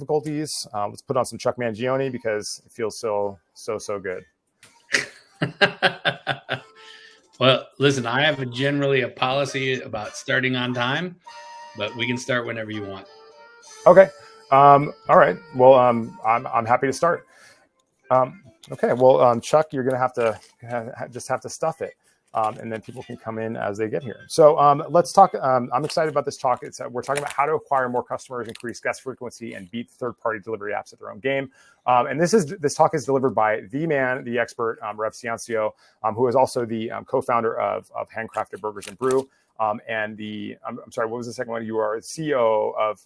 difficulties. Let's put on some Chuck Mangione because it feels so good. Well, listen, I have generally a policy about starting on time, but we can start whenever you want. Okay. All right. Well, I'm happy to start. Okay. Well, Chuck, you're going to have to stuff it. And then people can come in as they get here. So let's talk. I'm excited about this talk. We're talking about how to acquire more customers, increase guest frequency, and beat third-party delivery apps at their own game. And this talk is delivered by the man, the expert, Rev Ciancio, who is also the co-founder of Handcrafted Burgers and Brew. And I'm sorry, what was the second one? You are the CEO of.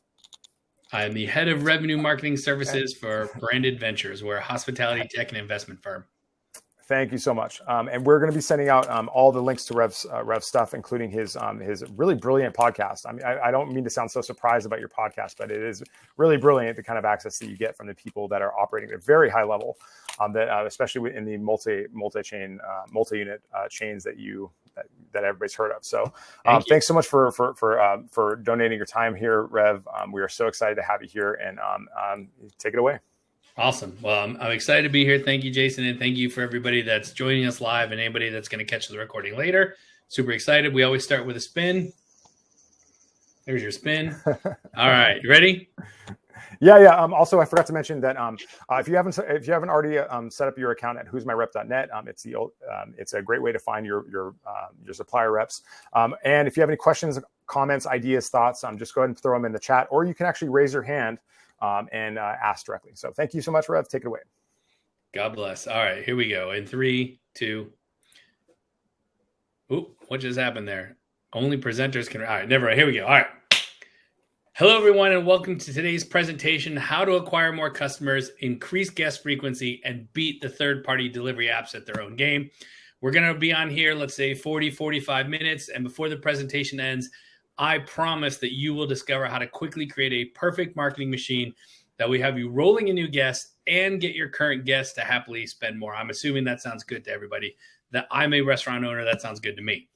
I'm the head of revenue marketing services for Branded Ventures. We're a hospitality tech and investment firm. Thank you so much. And we're going to be sending out all the links to Rev's stuff, including his really brilliant podcast. I mean, I don't mean to sound so surprised about your podcast, but it is really brilliant, the kind of access that you get from the people that are operating at a very high level, especially in the multi-chain, multi-unit chains that everybody's heard of. So thanks so much for donating your time here, Rev. We are so excited to have you here, and take it away. Awesome. Well, I'm excited to be here. Thank you, Jason. And thank you for everybody that's joining us live and anybody that's going to catch the recording later. Super excited. We always start with a spin. There's your spin. All right. You ready? Yeah. Also, I forgot to mention that if you haven't already set up your account at who'smyrep.net, it's a great way to find your supplier reps. And if you have any questions, comments, ideas, thoughts, just go ahead and throw them in the chat, or you can actually raise your hand and ask directly. So thank you so much, Rev. Take it away. God bless. All right, here we go. In 3, 2. Oop, what just happened there? Only presenters can. All right, never mind. Here we go. All right. Hello, everyone, and welcome to today's presentation, how to acquire more customers, increase guest frequency, and beat the third-party delivery apps at their own game. We're going to be on here, let's say 40, 45 minutes. And before the presentation ends, I promise that you will discover how to quickly create a perfect marketing machine that will have you rolling in new guests and get your current guests to happily spend more. I'm assuming that sounds good to everybody. That I'm a restaurant owner, that sounds good to me.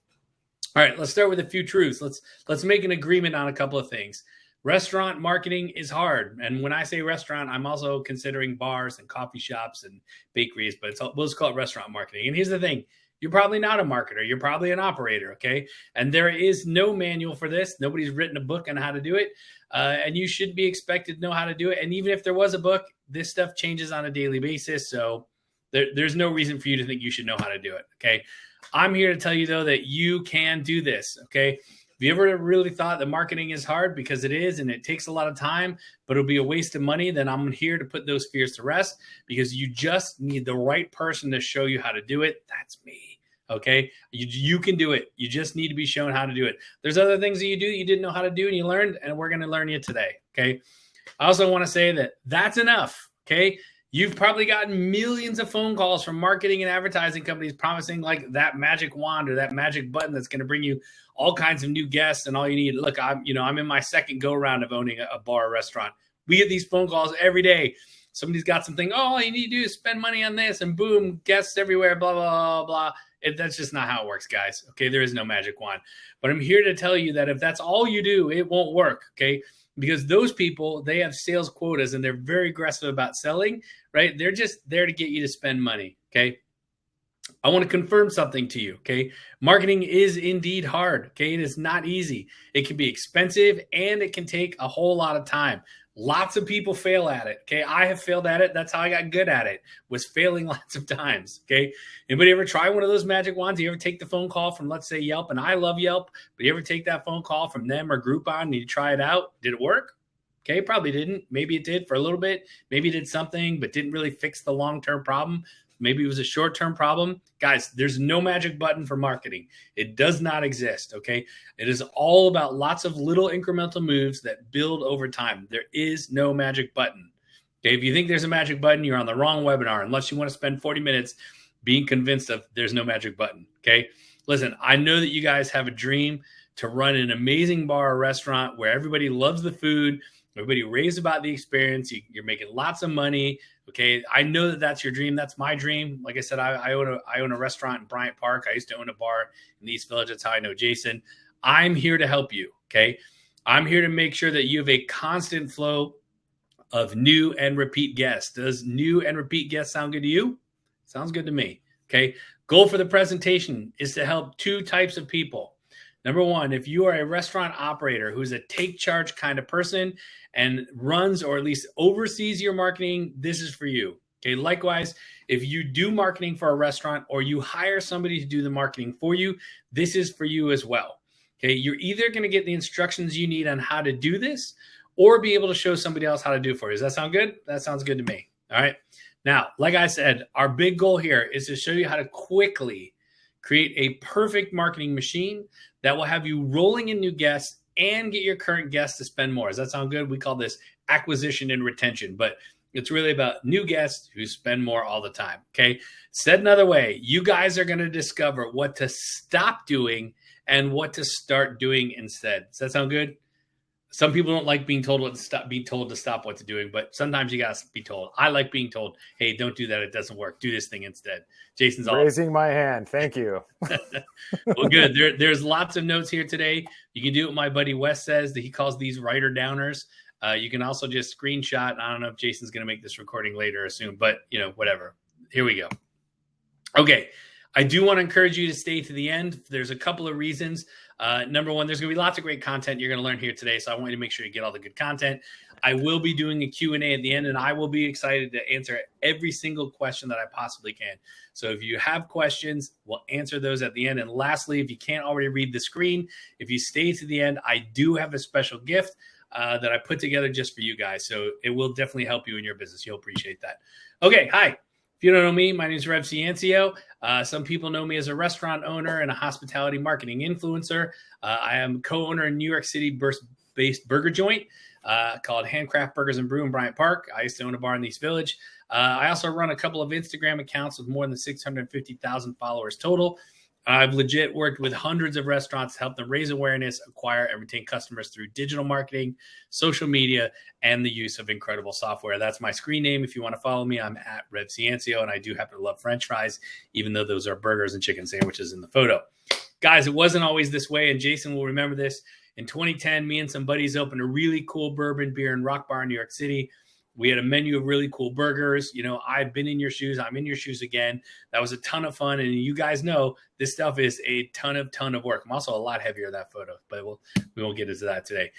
All right, let's start with a few truths. Let's make an agreement on a couple of things. Restaurant marketing is hard. And when I say restaurant, I'm also considering bars and coffee shops and bakeries, but we'll just call it restaurant marketing. And here's the thing. You're probably not a marketer. You're probably an operator, okay? And there is no manual for this. Nobody's written a book on how to do it. And you should be expected to know how to do it. And even if there was a book, this stuff changes on a daily basis. So there's no reason for you to think you should know how to do it, okay? I'm here to tell you, though, that you can do this, okay? Have you ever really thought that marketing is hard? Because it is, and it takes a lot of time, but it'll be a waste of money. Then I'm here to put those fears to rest, because you just need the right person to show you how to do it. That's me. Okay. You can do it. You just need to be shown how to do it. There's other things that you do that you didn't know how to do and you learned, and we're going to learn you today. Okay. I also want to say that that's enough. Okay. You've probably gotten millions of phone calls from marketing and advertising companies promising like that magic wand or that magic button that's going to bring you all kinds of new guests and all you need. Look, I'm in my second go round of owning a bar or restaurant. We get these phone calls every day. Somebody's got something. Oh, all you need to do is spend money on this, and boom, guests everywhere, blah, blah, blah, blah. That's just not how it works, guys. Okay, there is no magic wand. But I'm here to tell you that if that's all you do, it won't work, okay? Because those people, they have sales quotas and they're very aggressive about selling, right? They're just there to get you to spend money, okay? I want to confirm something to you, okay? Marketing is indeed hard, okay? It is not easy. It can be expensive and it can take a whole lot of time. Lots of people fail at it, okay? I have failed at it. That's how I got good at it, was failing lots of times, okay? Anybody ever try one of those magic wands? You ever take the phone call from, let's say, Yelp? And I love Yelp, but you ever take that phone call from them or Groupon and you try it out? Did it work? Okay, probably didn't. Maybe it did for a little bit. Maybe it did something, but didn't really fix the long-term problem. Maybe it was a short-term problem. Guys, there's no magic button for marketing. It does not exist, okay? It is all about lots of little incremental moves that build over time. There is no magic button. Okay, if you think there's a magic button, you're on the wrong webinar, unless you want to spend 40 minutes being convinced of there's no magic button, okay? Listen, I know that you guys have a dream to run an amazing bar or restaurant where everybody loves the food, everybody raves about the experience, you're making lots of money. Okay, I know that that's your dream. That's my dream. Like I said, I own a restaurant in Bryant Park. I used to own a bar in the East Village. That's how I know Jason. I'm here to help you, okay? I'm here to make sure that you have a constant flow of new and repeat guests. Does new and repeat guests sound good to you? Sounds good to me. Okay. Goal for the presentation is to help two types of people. Number one, if you are a restaurant operator who's a take charge kind of person and runs or at least oversees your marketing, this is for you. Okay. Likewise, if you do marketing for a restaurant or you hire somebody to do the marketing for you, this is for you as well. Okay. You're either going to get the instructions you need on how to do this or be able to show somebody else how to do it for you. Does that sound good? That sounds good to me. All right. Now, like I said, our big goal here is to show you how to quickly create a perfect marketing machine that will have you rolling in new guests and get your current guests to spend more. Does that sound good? We call this acquisition and retention, but it's really about new guests who spend more all the time. Okay. Said another way, you guys are going to discover what to stop doing and what to start doing instead. Does that sound good? Some people don't like being told to stop what to doing, but sometimes you got to be told. I like being told, hey, don't do that. It doesn't work. Do this thing instead. Jason's all raising my hand. Thank you. Well, good. There's lots of notes here today. You can do what my buddy Wes says that he calls these writer downers. You can also just screenshot. I don't know if Jason's going to make this recording later or soon, but whatever. Here we go. Okay. I do want to encourage you to stay to the end. There's a couple of reasons. Number one, there's going to be lots of great content you're going to learn here today. So I want you to make sure you get all the good content. I will be doing a Q&A at the end, and I will be excited to answer every single question that I possibly can. So if you have questions, we'll answer those at the end. And lastly, if you can't already read the screen, if you stay to the end, I do have a special gift that I put together just for you guys. So it will definitely help you in your business. You'll appreciate that. Okay. Hi. If you don't know me, my name is Rev Ciancio. Some people know me as a restaurant owner and a hospitality marketing influencer. I am co-owner in New York City-based burger joint called Handcraft Burgers and Brew in Bryant Park. I used to own a bar in East Village. I also run a couple of Instagram accounts with more than 650,000 followers total. I've legit worked with hundreds of restaurants to help them raise awareness, acquire, and retain customers through digital marketing, social media, and the use of incredible software. That's my screen name. If you want to follow me, I'm at Rev Ciancio, and I do happen to love French fries, even though those are burgers and chicken sandwiches in the photo. Guys, it wasn't always this way, and Jason will remember this. In 2010, me and some buddies opened a really cool bourbon, beer, and rock bar in New York City. We had a menu of really cool burgers. I've been in your shoes. I'm in your shoes again. That was a ton of fun. And you guys know this stuff is a ton of work. I'm also a lot heavier in that photo, but we won't get into that today.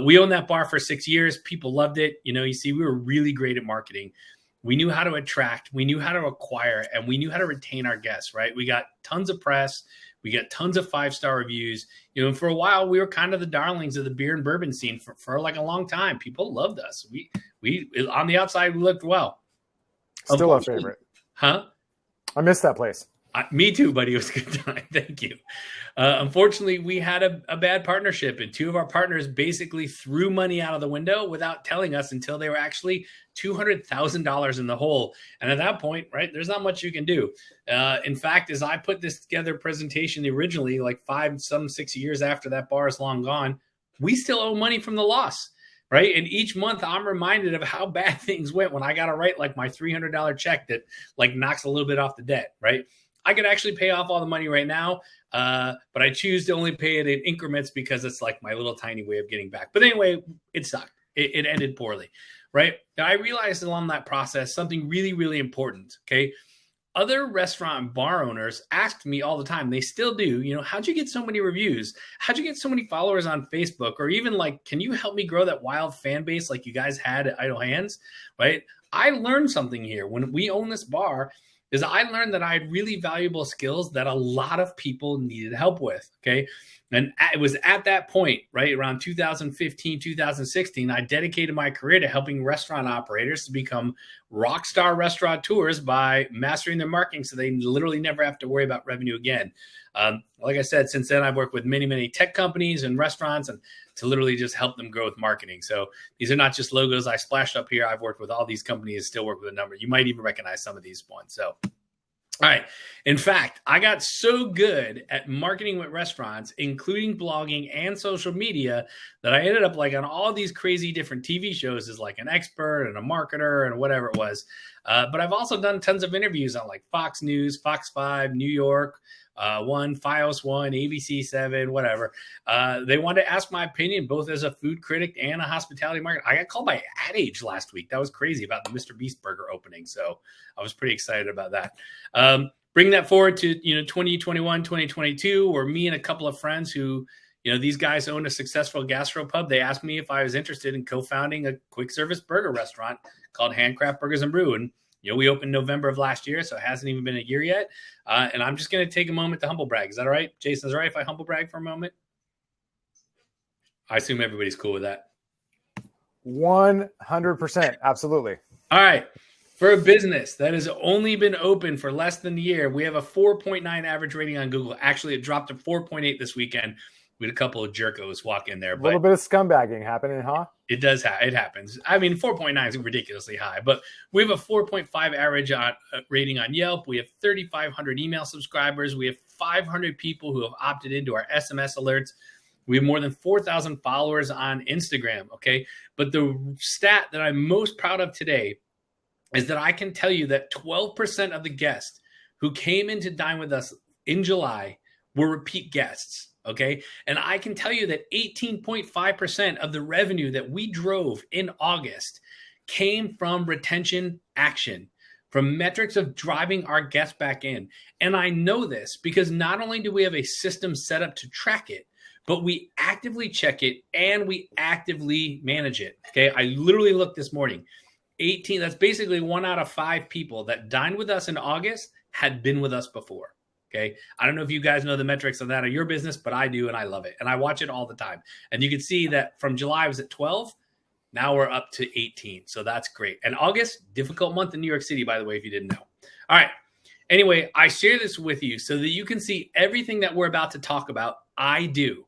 We owned that bar for 6 years. People loved it. You see, we were really great at marketing. We knew how to attract, we knew how to acquire, and we knew how to retain our guests, right? We got tons of press. We got tons of 5-star reviews. And for a while, we were kind of the darlings of the beer and bourbon scene for like a long time. People loved us. We on the outside, we looked well. Still a favorite. Huh? I miss that place. Me too, buddy. It was a good time. Thank you. Unfortunately, we had a bad partnership, and two of our partners basically threw money out of the window without telling us until they were actually $200,000 in the hole. And at that point, right, there's not much you can do. In fact, as I put this together presentation originally, like 6 years after that bar is long gone, we still owe money from the loss. Right. And each month I'm reminded of how bad things went when I got to write like my $300 check that like knocks a little bit off the debt. Right. I could actually pay off all the money right now, but I choose to only pay it in increments because it's like my little tiny way of getting back. But anyway, it sucked. It ended poorly. Right. Now, I realized along that process something really, really important. Okay. Other restaurant and bar owners asked me all the time, they still do, how'd you get so many reviews? How'd you get so many followers on Facebook? Or even like, can you help me grow that wild fan base like you guys had at Idle Hands? Right. I learned something here when we own this bar is I learned that I had really valuable skills that a lot of people needed help with. Okay. And it was at that point, right, around 2015, 2016, I dedicated my career to helping restaurant operators to become rock star restaurateurs by mastering their marketing so they literally never have to worry about revenue again. Like I said, since then, I've worked with many, many tech companies and restaurants and to literally just help them grow with marketing. So these are not just logos I splashed up here. I've worked with all these companies, still work with a number. You might even recognize some of these ones. So all right. In fact, I got so good at marketing with restaurants, including blogging and social media, that I ended up like on all these crazy different TV shows as like an expert and a marketer and whatever it was. But I've also done tons of interviews on like Fox News, Fox 5, New York, one, Fios 1, ABC 7, whatever. They wanted to ask my opinion, both as a food critic and a hospitality market. I got called by Ad Age last week. That was crazy about the Mr. Beast burger opening. So I was pretty excited about that. Bring that forward to, 2021, 2022, where me and a couple of friends who, these guys own a successful gastropub. They asked me if I was interested in co-founding a quick service burger restaurant called Handcraft Burgers and Brew. And, we opened November of last year, so it hasn't even been a year yet. And I'm just going to take a moment to humble brag. Is that all right? Jason, is it all right if I humble brag for a moment? I assume everybody's cool with that. 100%. Absolutely. All right. For a business that has only been open for less than a year, we have a 4.9 average rating on Google. Actually, it dropped to 4.8 this weekend. We had a couple of jerkos walk in there. A little bit of scumbagging happening, huh? It does. It happens. I mean, 4.9 is ridiculously high, but we have a 4.5 average rating on Yelp. We have 3,500 email subscribers. We have 500 people who have opted into our SMS alerts. We have more than 4,000 followers on Instagram. Okay. But the stat that I'm most proud of today is that I can tell you that 12% of the guests who came in to dine with us in July were repeat guests. Okay. And I can tell you that 18.5% of the revenue that we drove in August came from retention action, from metrics of driving our guests back in. And I know this because not only do we have a system set up to track it, but we actively check it and we actively manage it. Okay. I literally looked this morning. 18, that's basically 1 out of 5 people that dined with us in August had been with us before. Okay. I don't know if you guys know the metrics of that of your business, but I do. And I love it. And I watch it all the time. And you can see that from July I was at 12. Now we're up to 18. So that's great. And August, difficult month in New York City, by the way, if you didn't know. All right. Anyway, I share this with you so that you can see everything that we're about to talk about. I do.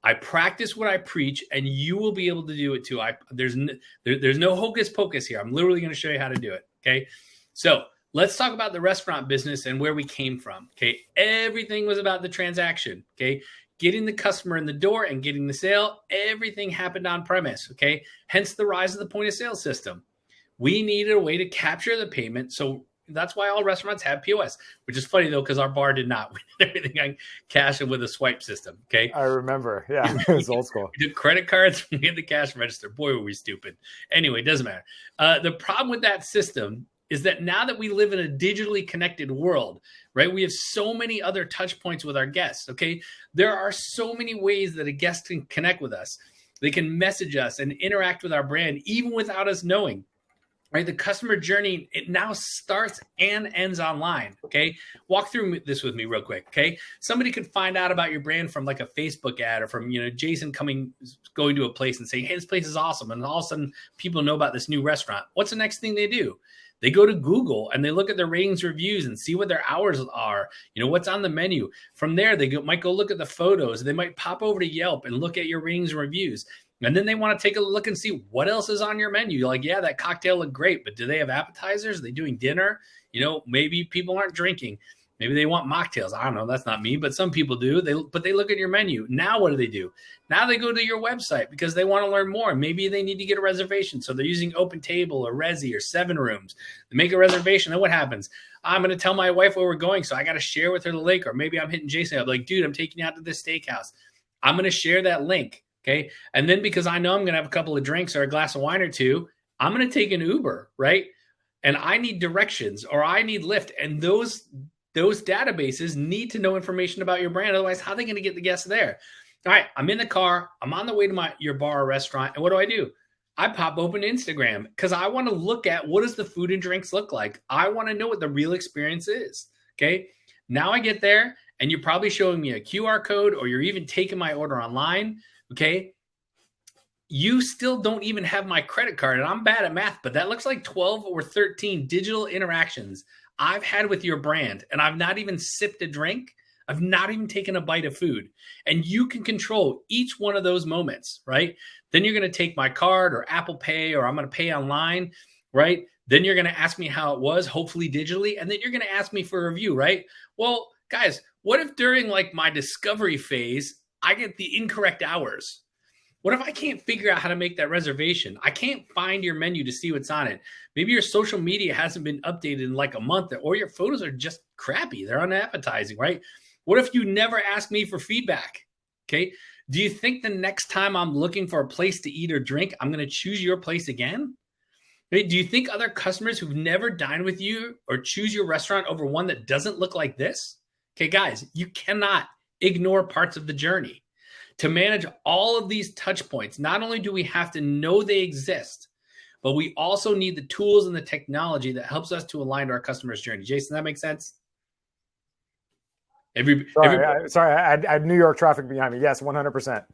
I practice what I preach, and you will be able to do it too. There's no hocus pocus here. I'm literally going to show you how to do it. Okay. So let's talk about the restaurant business and where we came from. Okay. Everything was about the transaction. Okay. Getting the customer in the door and getting the sale. Everything happened on premise. Okay. Hence the rise of the point of sale system. We needed a way to capture the payment. So that's why all restaurants have POS, which is funny though, because our bar did not. We did everything on cash and with a swipe system. Okay. I remember. Yeah. It was old school. We did credit cards. We had the cash register. Boy, were we stupid. Anyway, it doesn't matter. The problem with that system is that now that we live in a digitally connected world, right? We have so many other touch points with our guests. Okay. There are so many ways that a guest can connect with us. They can message us and interact with our brand, even without us knowing. Right, the customer journey, it now starts and ends online. Okay, walk through this with me real quick. Okay, somebody could find out about your brand from like a Facebook ad or from Jason going to a place and saying, "Hey, this place is awesome," and all of a sudden people know about this new restaurant. What's the next thing they do? They go to Google and they look at their ratings, reviews, and see what their hours are. What's on the menu. From there, they might go look at the photos. They might pop over to Yelp and look at your ratings and reviews. And then they want to take a look and see what else is on your menu. You're like, yeah, that cocktail looked great, but do they have appetizers? Are they doing dinner? Maybe people aren't drinking. Maybe they want mocktails. I don't know. That's not me, but some people do. But they look at your menu. Now what do? Now they go to your website because they want to learn more. Maybe they need to get a reservation. So they're using Open Table or Resi or 7 Rooms. They make a reservation. Then what happens? I'm going to tell my wife where we're going, so I got to share with her the link. Or maybe I'm hitting Jason up like, dude, I'm taking you out to this steakhouse. I'm going to share that link. Okay. And then because I know I'm going to have a couple of drinks or a glass of wine or two, I'm going to take an Uber, right? And I need directions or I need Lyft. And those databases need to know information about your brand. Otherwise, how are they going to get the guests there? All right. I'm in the car. I'm on the way to your bar or restaurant. And what do? I pop open Instagram because I want to look at what does the food and drinks look like. I want to know what the real experience is. Okay. Now I get there and you're probably showing me a QR code or you're even taking my order online. Okay. You still don't even have my credit card, and I'm bad at math, but that looks like 12 or 13 digital interactions I've had with your brand, and I've not even sipped a drink. I've not even taken a bite of food, and you can control each one of those moments, right? Then you're going to take my card or Apple Pay, or I'm going to pay online, right? Then you're going to ask me how it was, hopefully digitally, and then you're going to ask me for a review, right? Well, guys, what if during like my discovery phase, I get the incorrect hours? What if I can't figure out how to make that reservation? I can't find your menu to see what's on it. Maybe your social media hasn't been updated in like a month, or your photos are just crappy. They're unappetizing, right? What if you never ask me for feedback? Okay. Do you think the next time I'm looking for a place to eat or drink, I'm going to choose your place again? Okay. Do you think other customers who've never dined with you or choose your restaurant over one that doesn't look like this? Okay, guys, you cannot ignore parts of the journey. To manage all of these touch points, not only do we have to know they exist, but we also need the tools and the technology that helps us to align to our customer's journey. Jason, that makes sense? Sorry, I had New York traffic behind me. Yes, 100%.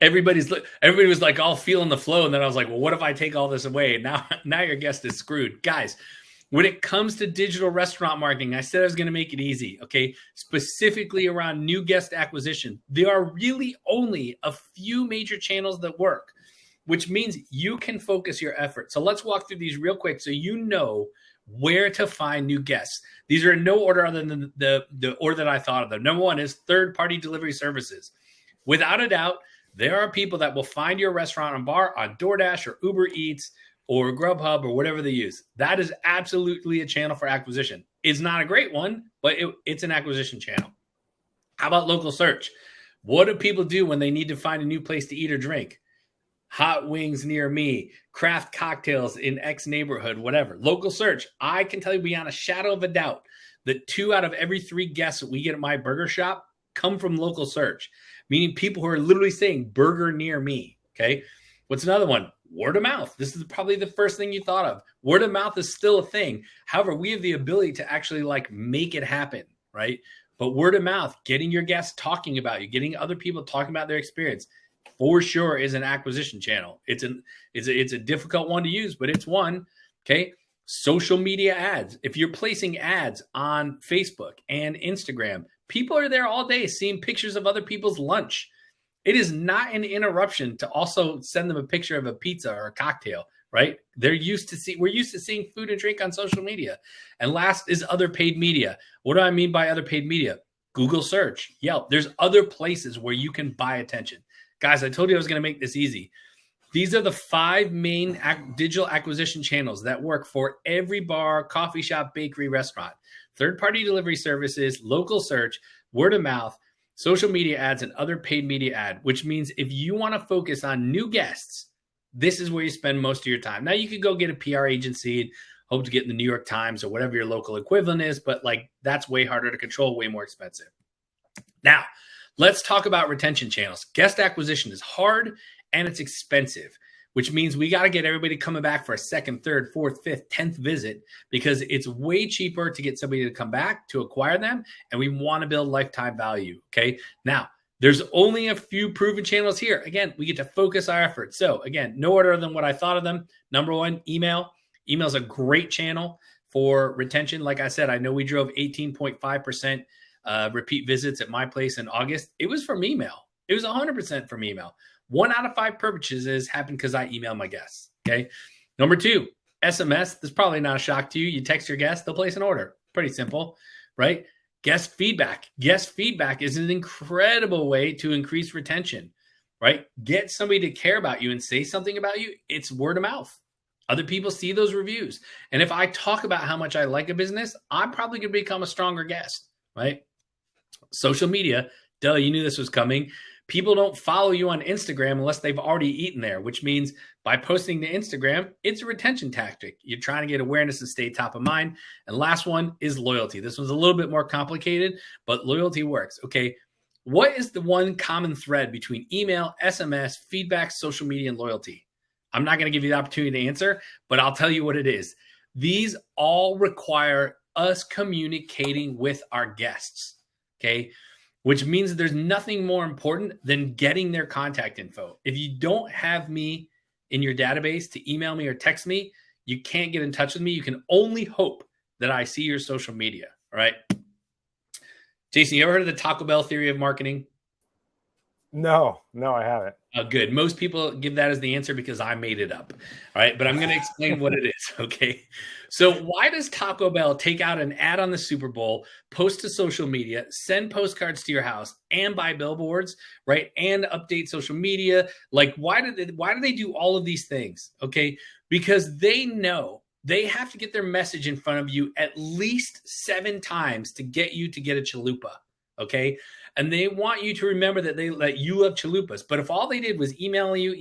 Everybody was like all feeling the flow, and then I was like, well, what if I take all this away? Now your guest is screwed. Guys, when it comes to digital restaurant marketing, I said I was going to make it easy, okay? Specifically around new guest acquisition, there are really only a few major channels that work, which means you can focus your effort. So let's walk through these real quick so you know where to find new guests. These are in no order other than the order that I thought of them. Number one is third-party delivery services. Without a doubt, there are people that will find your restaurant and bar on DoorDash or Uber Eats or Grubhub or whatever they use. That is absolutely a channel for acquisition. It's not a great one, but it's an acquisition channel. How about local search? What do people do when they need to find a new place to eat or drink? Hot wings near me, craft cocktails in X neighborhood, whatever. Local search. I can tell you beyond a shadow of a doubt that 2 out of every 3 guests that we get at my burger shop come from local search, meaning people who are literally saying burger near me. Okay. What's another one? Word of mouth. This is probably the first thing you thought of. Word of mouth is still a thing. However, we have the ability to actually make it happen, right? But word of mouth, getting your guests talking about you, getting other people talking about their experience, for sure is an acquisition channel. It's a difficult one to use, but it's one. Okay. Social media ads. If you're placing ads on Facebook and Instagram, people are there all day seeing pictures of other people's lunch. It is not an interruption to also send them a picture of a pizza or a cocktail, right? We're used to seeing food and drink on social media. And last is other paid media. What do I mean by other paid media? Google search, Yelp. There's other places where you can buy attention. Guys, I told you I was going to make this easy. These are the 5 main digital acquisition channels that work for every bar, coffee shop, bakery, restaurant. Third-party delivery services, local search, word of mouth, social media ads, and other paid media ad, which means if you want to focus on new guests, this is where you spend most of your time. Now, you could go get a PR agency and hope to get in the New York Times or whatever your local equivalent is, but that's way harder to control, way more expensive. Now, let's talk about retention channels. Guest acquisition is hard and it's expensive, which means we got to get everybody coming back for a 2nd, 3rd, 4th, 5th, 10th visit because it's way cheaper to get somebody to come back to acquire them. And we want to build lifetime value. Okay. Now, there's only a few proven channels here. Again, we get to focus our efforts. So again, no order than what I thought of them. Number 1, email. Email is a great channel for retention. Like I said, I know we drove 18.5% repeat visits at my place in August. It was from email. It was 100% from email. 1 out of 5 purchases happened because I email my guests. Okay. Number 2, SMS. This is probably not a shock to you. You text your guest, they'll place an order. Pretty simple, right? Guest feedback. Guest feedback is an incredible way to increase retention, right? Get somebody to care about you and say something about you. It's word of mouth. Other people see those reviews. And if I talk about how much I like a business, I'm probably going to become a stronger guest, right? Social media. Duh, you knew this was coming. People don't follow you on Instagram unless they've already eaten there, which means by posting to Instagram, it's a retention tactic. You're trying to get awareness and stay top of mind. And last one is loyalty. This one's a little bit more complicated, but loyalty works. Okay. What is the one common thread between email, SMS, feedback, social media, and loyalty? I'm not going to give you the opportunity to answer, but I'll tell you what it is. These all require us communicating with our guests. Okay. Which means that there's nothing more important than getting their contact info. If you don't have me in your database to email me or text me, you can't get in touch with me. You can only hope that I see your social media. All right. Jason, you ever heard of the Taco Bell theory of marketing? No, I haven't. Oh, good. Most people give that as the answer because I made it up. All right. But I'm going to explain what it is. Okay. So why does Taco Bell take out an ad on the Super Bowl, post to social media, send postcards to your house, and buy billboards, right? And update social media? Why do they do all of these things? Okay. Because they know they have to get their message in front of you at least 7 times to get you to get a chalupa. okay? And they want you to remember that you love chalupas. But if all they did was email you,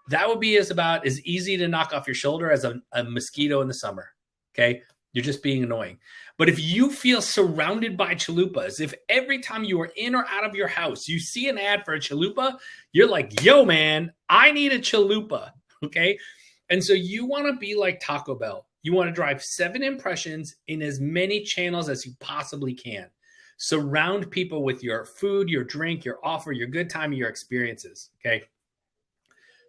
that would be about as easy to knock off your shoulder as a mosquito in the summer, okay? You're just being annoying. But if you feel surrounded by chalupas, if every time you are in or out of your house, you see an ad for a chalupa, you're like, yo, man, I need a chalupa, okay? And so you want to be like Taco Bell. You want to drive 7 impressions in as many channels as you possibly can. Surround people with your food, your drink, your offer, your good time, your experiences, okay?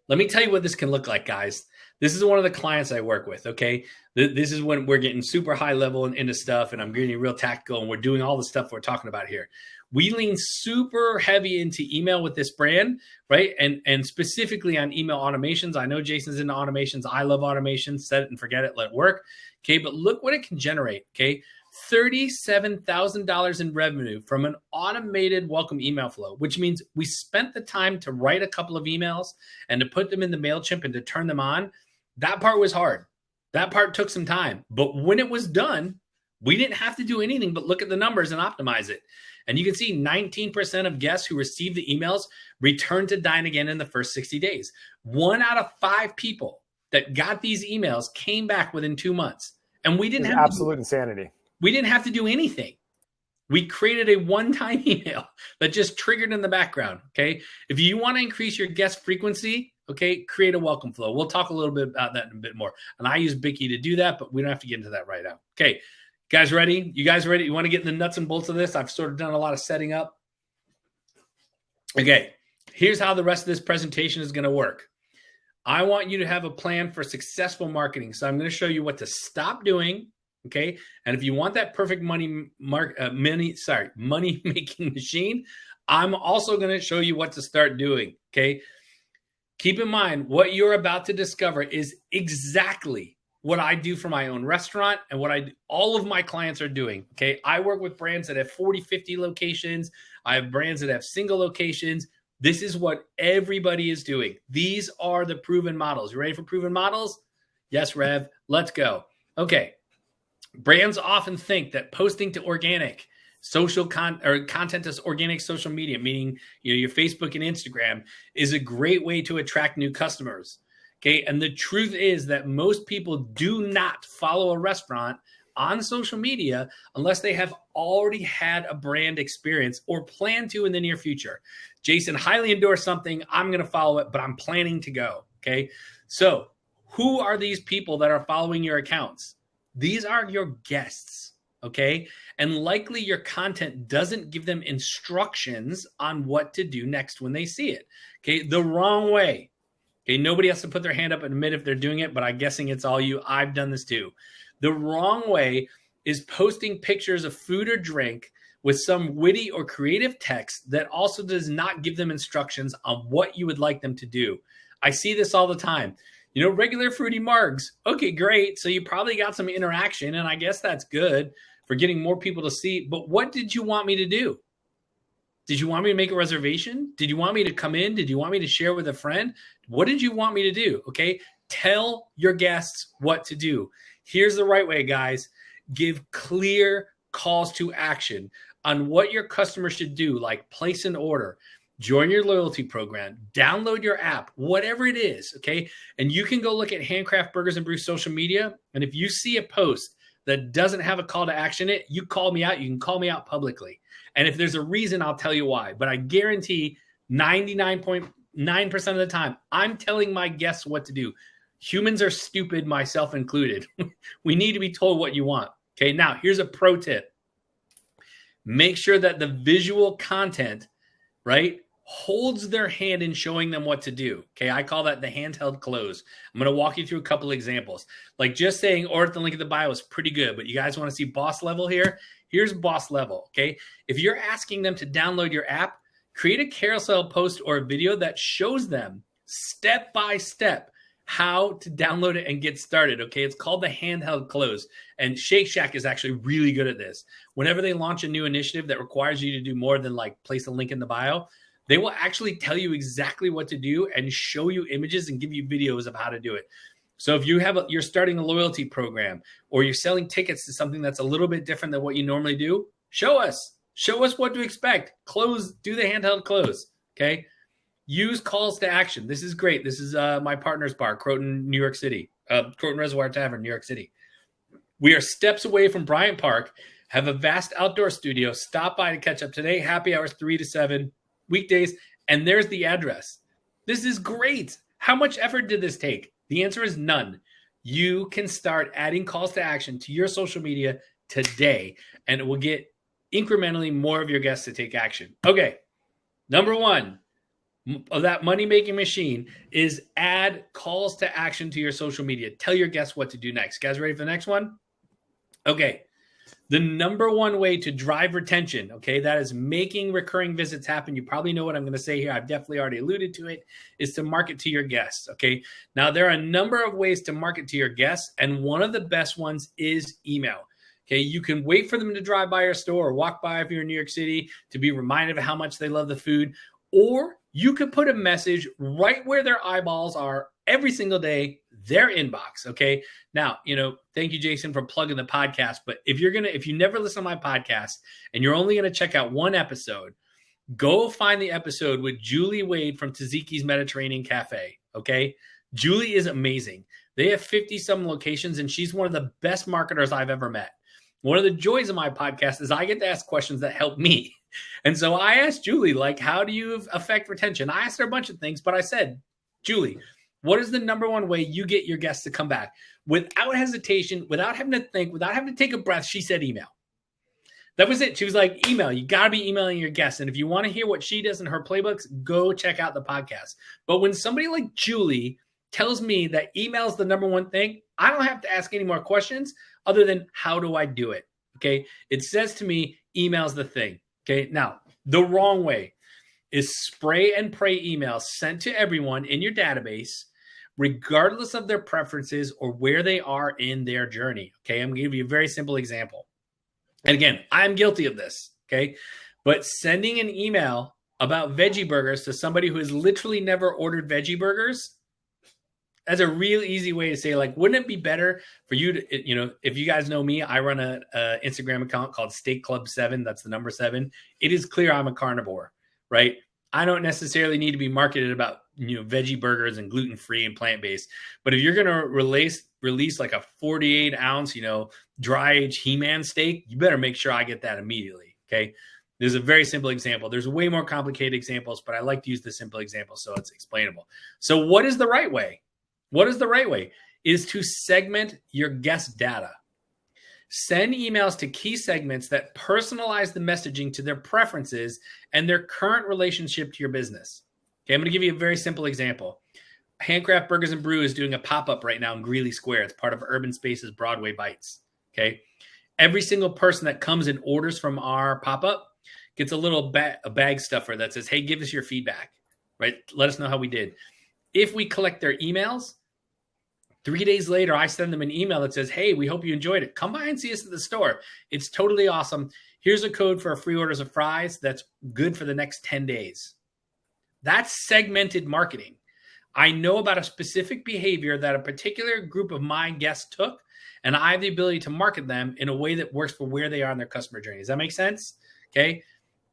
Let me tell you what this can look like, guys. This is one of the clients I work with, okay? This is when we're getting super high level into stuff, and I'm getting real tactical, and we're doing all the stuff we're talking about here. We lean super heavy into email with this brand, right? And specifically on email automations. I know Jason's into automations. I love automations. Set it and forget it. Let it work, okay? But look what it can generate, okay? $37,000 in revenue from an automated welcome email flow, which means we spent the time to write a couple of emails and to put them in the MailChimp and to turn them on. That part was hard. That part took some time. But when it was done, we didn't have to do anything but look at the numbers and optimize it. And you can see 19% of guests who received the emails returned to dine again in the first 60 days. 1 out of 5 people that got these emails came back within 2 months. And we didn't have absolute insanity. We didn't have to do anything. We created a one-time email that just triggered in the background, okay? If you want to increase your guest frequency, okay, create a welcome flow. We'll talk a little bit about that in a bit more. And I use Bicky to do that, but we don't have to get into that right now. Okay, guys ready? You guys ready? You want to get in the nuts and bolts of this? I've sort of done a lot of setting up. Okay, here's how the rest of this presentation is going to work. I want you to have a plan for successful marketing. So I'm going to show you what to stop doing. Okay. And if you want that perfect money making machine, I'm also going to show you what to start doing. Okay. Keep in mind what you're about to discover is exactly what I do for my own restaurant and what all of my clients are doing. Okay. I work with brands that have 40, 50 locations. I have brands that have single locations. This is what everybody is doing. These are the proven models. You ready for proven models? Yes, Rev. Let's go. Okay. Brands often think that posting to organic content to organic social media, meaning your Facebook and Instagram, is a great way to attract new customers. Okay, and the truth is that most people do not follow a restaurant on social media unless they have already had a brand experience or plan to in the near future. Jason highly endorsed something. I'm going to follow it, but I'm planning to go. Okay, so who are these people that are following your accounts? These are your guests, okay? And likely your content doesn't give them instructions on what to do next when they see it, okay? The wrong way, okay? Nobody has to put their hand up and admit if they're doing it, but I'm guessing it's all you. I've done this too. The wrong way is posting pictures of food or drink with some witty or creative text that also does not give them instructions on what you would like them to do. I see this all the time. Regular fruity margs. Okay, great. So you probably got some interaction, and I guess that's good for getting more people to see. But what did you want me to do? Did you want me to make a reservation? Did you want me to come in? Did you want me to share with a friend? What did you want me to do? Okay, tell your guests what to do. Here's the right way, guys. Give clear calls to action on what your customers should do, like place an order, join your loyalty program, download your app, whatever it is, okay? And you can go look at Handcraft Burgers and Brews social media, and if you see a post that doesn't have a call to action in it, you call me out. You can call me out publicly. And if there's a reason, I'll tell you why. But I guarantee 99.9% of the time, I'm telling my guests what to do. Humans are stupid, myself included. We need to be told what you want, okay? Now, here's a pro tip. Make sure that the visual content, right, holds their hand in showing them what to do. Okay, I call that the handheld close. I'm going to walk you through a couple examples. Like just saying, or at the link in the bio is pretty good, but you guys want to see boss level here? Here's boss level, okay? If you're asking them to download your app, create a carousel post or a video that shows them step by step how to download it and get started, okay? It's called the handheld close. And Shake Shack is actually really good at this. Whenever they launch a new initiative that requires you to do more than like place a link in the bio, they will actually tell you exactly what to do and show you images and give you videos of how to do it. So if you're starting a loyalty program or you're selling tickets to something that's a little bit different than what you normally do, show us what to expect. Do the handheld close. Okay. Use calls to action. This is great. This is my partner's bar, Croton, New York City, Croton Reservoir Tavern, New York City. We are steps away from Bryant Park, have a vast outdoor studio. Stop by to catch up today. Happy hours 3 to 7 weekdays. And there's the address. This is great. How much effort did this take? The answer is none. You can start adding calls to action to your social media today, and it will get incrementally more of your guests to take action. Okay. Number one of that money-making machine is add calls to action to your social media. Tell your guests what to do next. Guys, ready for the next one? Okay. The number one way to drive retention, okay, that is making recurring visits happen. You probably know what I'm going to say here. I've definitely already alluded to it, is to market to your guests, okay? Now, there are a number of ways to market to your guests, and one of the best ones is email. Okay, you can wait for them to drive by your store or walk by if you're in New York City to be reminded of how much they love the food, or you could put a message right where their eyeballs are every single day, their inbox. Okay. Now, thank you, Jason, for plugging the podcast. But if you never listen to my podcast and you're only going to check out one episode, go find the episode with Julie Wade from Taziki's Mediterranean Cafe. Okay. Julie is amazing. They have 50 some locations and she's one of the best marketers I've ever met. One of the joys of my podcast is I get to ask questions that help me. And so I asked Julie, how do you affect retention? I asked her a bunch of things, but I said, Julie, what is the number one way you get your guests to come back? Without hesitation, without having to think, without having to take a breath, she said email. That was it. She was like, email. You got to be emailing your guests. And if you want to hear what she does in her playbooks, go check out the podcast. But when somebody like Julie tells me that email is the number one thing, I don't have to ask any more questions other than how do I do it? Okay. It says to me, email's the thing. Okay. Now, the wrong way is spray and pray emails sent to everyone in your database, regardless of their preferences or where they are in their journey. Okay. I'm going to give you a very simple example. And again, I'm guilty of this. Okay. But sending an email about veggie burgers to somebody who has literally never ordered veggie burgers, that's a real easy way to say, wouldn't it be better for you to, if you guys know me, I run a Instagram account called Steak Club 7. That's the number 7. It is clear I'm a carnivore, right? I don't necessarily need to be marketed about, veggie burgers and gluten-free and plant-based. But if you're going to release like a 48 ounce, dry aged He-Man steak, you better make sure I get that immediately. Okay. There's a very simple example. There's way more complicated examples, but I like to use the simple example so it's explainable. So what is the right way? What is the right way? Is to segment your guest data. Send emails to key segments that personalize the messaging to their preferences and their current relationship to your business. Okay, I'm going to give you a very simple example. Handcraft Burgers and Brew is doing a pop-up right now in Greeley Square. It's part of Urban Spaces Broadway Bites. Okay, every single person that comes and orders from our pop-up gets a little bag stuffer that says, hey, give us your feedback, right? Let us know how we did. If we collect their emails, 3 days later, I send them an email that says, hey, we hope you enjoyed it. Come by and see us at the store. It's totally awesome. Here's a code for free orders of fries that's good for the next 10 days. That's segmented marketing. I know about a specific behavior that a particular group of my guests took, and I have the ability to market them in a way that works for where they are in their customer journey. Does that make sense? Okay.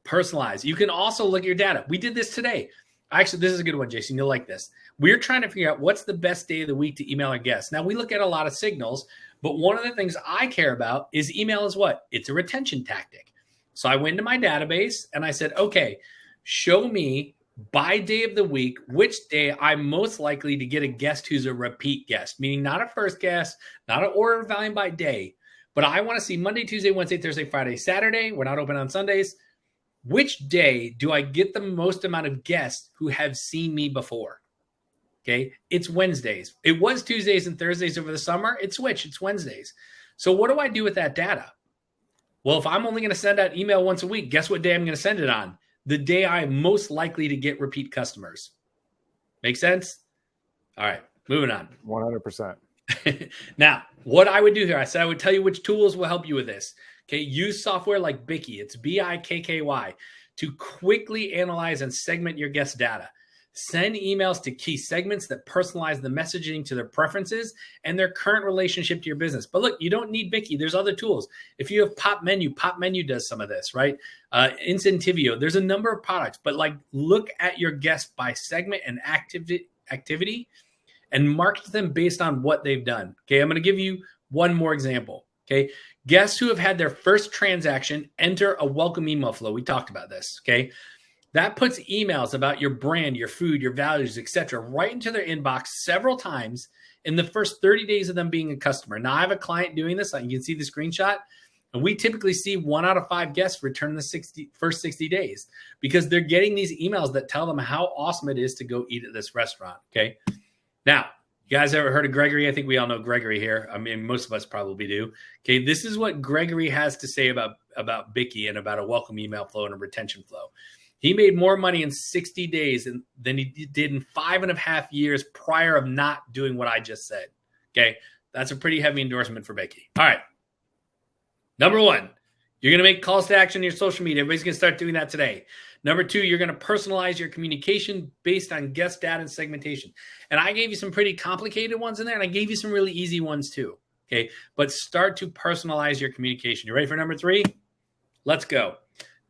Personalize. You can also look at your data. We did this today. Actually, this is a good one, Jason. You'll like this. We're trying to figure out what's the best day of the week to email our guests. Now, we look at a lot of signals, but one of the things I care about is email is what? It's a retention tactic. So I went to my database and I said, okay, show me by day of the week which day I'm most likely to get a guest who's a repeat guest, meaning not a first guest, not an order of volume by day, but I want to see Monday, Tuesday, Wednesday, Thursday, Friday, Saturday. We're not open on Sundays. Which day do I get the most amount of guests who have seen me before? Okay, it's Wednesdays. It was Tuesdays and Thursdays over the summer. It switched. It's Wednesdays. So what do I do with that data? Well, if I'm only going to send out email once a week, guess what day I'm going to send it on? The day I'm most likely to get repeat customers. Make sense? All right, moving on. 100%. Now, what I would do here, I said I would tell you which tools will help you with this. Okay, use software like Bikky. It's Bikky to quickly analyze and segment your guest data. Send emails to key segments that personalize the messaging to their preferences and their current relationship to your business. But look, you don't need Bicky. There's other tools. If you have Pop Menu does some of this, right? Incentivio, there's a number of products, but like look at your guests by segment and activity and market them based on what they've done. Okay, I'm going to give you one more example. Okay, guests who have had their first transaction enter a welcome email flow. We talked about this. Okay. That puts emails about your brand, your food, your values, etc., right into their inbox several times in the first 30 days of them being a customer. Now, I have a client doing this. You can see the screenshot. And we typically see 1 out of 5 guests return the first 60 days because they're getting these emails that tell them how awesome it is to go eat at this restaurant. Okay. Now, you guys ever heard of Gregory? I think we all know Gregory here. I mean, most of us probably do. Okay. This is what Gregory has to say about Bicky and about a welcome email flow and a retention flow. He made more money in 60 days than he did in 5.5 years prior of not doing what I just said. Okay. That's a pretty heavy endorsement for Bicky. All right. Number 1, you're going to make calls to action on your social media. Everybody's going to start doing that today. Number 2, you're going to personalize your communication based on guest data and segmentation. And I gave you some pretty complicated ones in there, and I gave you some really easy ones too. Okay. But start to personalize your communication. You ready for number 3? Let's go.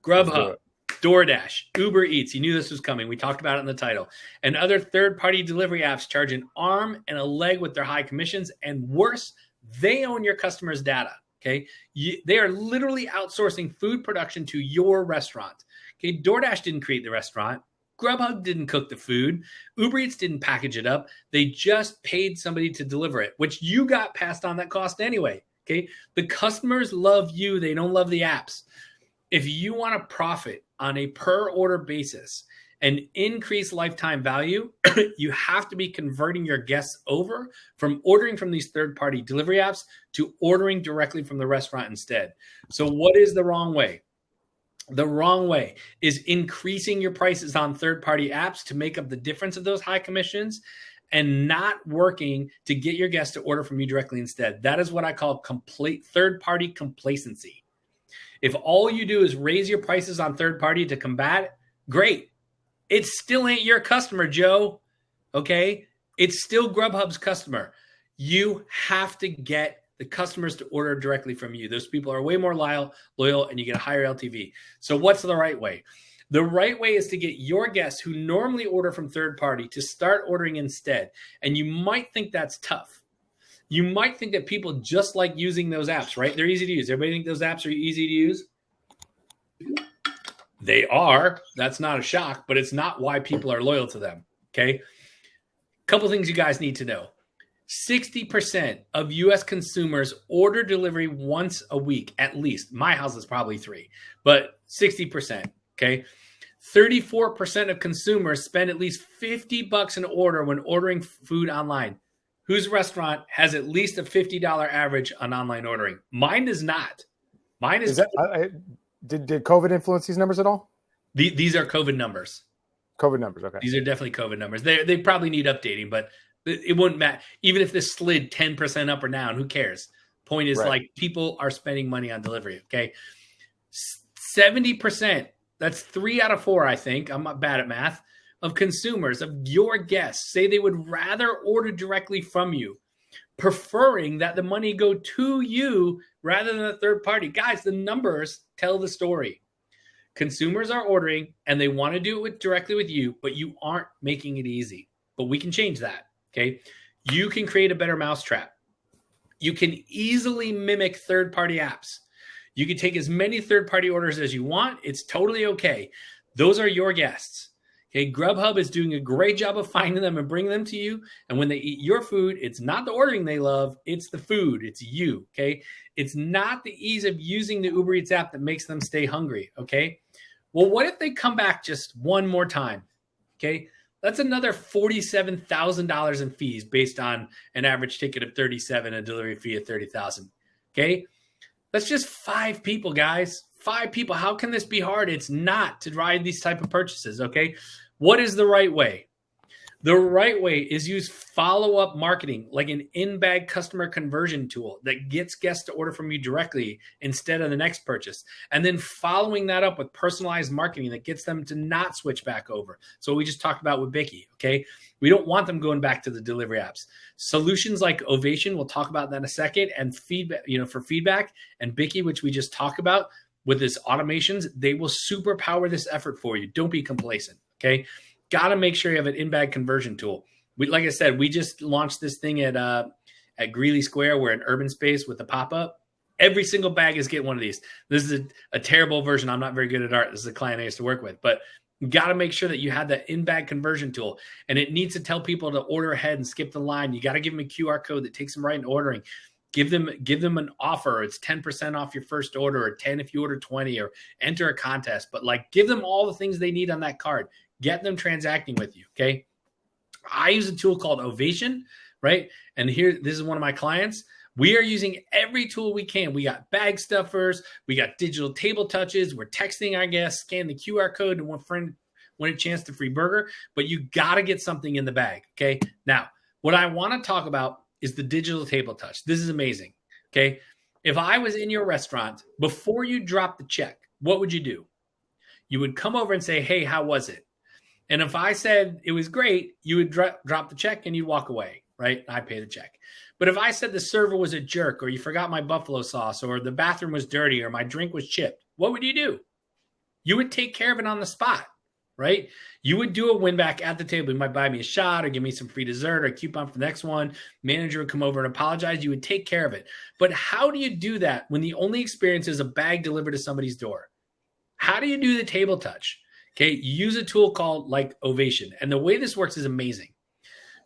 Grubhub, DoorDash, Uber Eats. You knew this was coming. We talked about it in the title. And other third-party delivery apps charge an arm and a leg with their high commissions. And worse, they own your customers' data. Okay. They are literally outsourcing food production to your restaurant. Okay. DoorDash didn't create the restaurant. Grubhub didn't cook the food. Uber Eats didn't package it up. They just paid somebody to deliver it, which you got passed on that cost anyway. Okay. The customers love you. They don't love the apps. If you want to profit on a per order basis and increase lifetime value, you have to be converting your guests over from ordering from these third-party delivery apps to ordering directly from the restaurant instead. So what is the wrong way? The wrong way is increasing your prices on third-party apps to make up the difference of those high commissions and not working to get your guests to order from you directly instead. That is what I call complete third-party complacency. If all you do is raise your prices on third-party to combat it, great. It still ain't your customer, Joe. Okay? It's still Grubhub's customer. You have to get the customers to order directly from you. Those people are way more loyal, and you get a higher LTV. So what's the right way? The right way is to get your guests who normally order from third-party to start ordering instead. And you might think that's tough. You might think that people just like using those apps, right? They're easy to use. Everybody think those apps are easy to use? They are. That's not a shock, but it's not why people are loyal to them, okay? Couple things you guys need to know. 60% of U.S. consumers order delivery once a week, at least. My house is probably 3, but 60%, okay? 34% of consumers spend at least $50 an order when ordering food online. Whose restaurant has at least a $50 average on online ordering? Mine does not. Mine is Did COVID influence these numbers at all? These are COVID numbers. COVID numbers, okay. These are definitely COVID numbers. They probably need updating, but it wouldn't matter. Even if this slid 10% up or down, who cares? Point is, like, people are spending money on delivery, okay? 70%, that's 3 out of 4, I think. I'm not bad at math. Of consumers, of your guests, say they would rather order directly from you, preferring that the money go to you rather than a third party. Guys, the numbers tell the story. Consumers are ordering and they want to do it directly with you, but you aren't making it easy. But we can change that, okay? You can create a better mousetrap. You can easily mimic third-party apps. You can take as many third-party orders as you want. It's totally okay. Those are your guests. Okay, Grubhub is doing a great job of finding them and bringing them to you. And when they eat your food, it's not the ordering they love, it's the food, it's you, okay? It's not the ease of using the Uber Eats app that makes them stay hungry, okay? Well, what if they come back just one more time, okay? That's another $47,000 in fees based on an average ticket of $37, a delivery fee of $30,000, okay? That's just 5 people, guys. 5 people. How can this be hard? It's not to drive these type of purchases, okay? What is the right way? The right way is use follow-up marketing, like an in-bag customer conversion tool that gets guests to order from you directly instead of the next purchase. And then following that up with personalized marketing that gets them to not switch back over. So what we just talked about with Bicky, okay? We don't want them going back to the delivery apps. Solutions like Ovation, we'll talk about that in a second, and feedback, for feedback, and Bicky, which we just talked about with this automations, they will superpower this effort for you. Don't be complacent, okay? Got to make sure you have an in-bag conversion tool. Like I said, we just launched this thing at Greeley Square. We're in urban space with the pop-up. Every single bag is getting one of these. This is a terrible version. I'm not very good at art. This is a client I used to work with. But you got to make sure that you have that in-bag conversion tool. And it needs to tell people to order ahead and skip the line. You got to give them a QR code that takes them right in ordering. Give them an offer. It's 10% off your first order, or 10 if you order 20, or enter a contest. But give them all the things they need on that card. Get them transacting with you, okay? I use a tool called Ovation, right? And this is one of my clients. We are using every tool we can. We got bag stuffers. We got digital table touches. We're texting our guests, scan the QR code, and one friend win a chance to free burger. But you got to get something in the bag, okay? Now, what I want to talk about is the digital table touch. This is amazing, okay? If I was in your restaurant, before you drop the check, what would you do? You would come over and say, hey, how was it? And if I said it was great, you would drop the check and you'd walk away, right? I pay the check. But if I said the server was a jerk, or you forgot my buffalo sauce, or the bathroom was dirty, or my drink was chipped, what would you do? You would take care of it on the spot, right? You would do a win back at the table. You might buy me a shot or give me some free dessert or a coupon for the next one. Manager would come over and apologize. You would take care of it. But how do you do that when the only experience is a bag delivered to somebody's door? How do you do the table touch? Okay, use a tool called Ovation. And the way this works is amazing.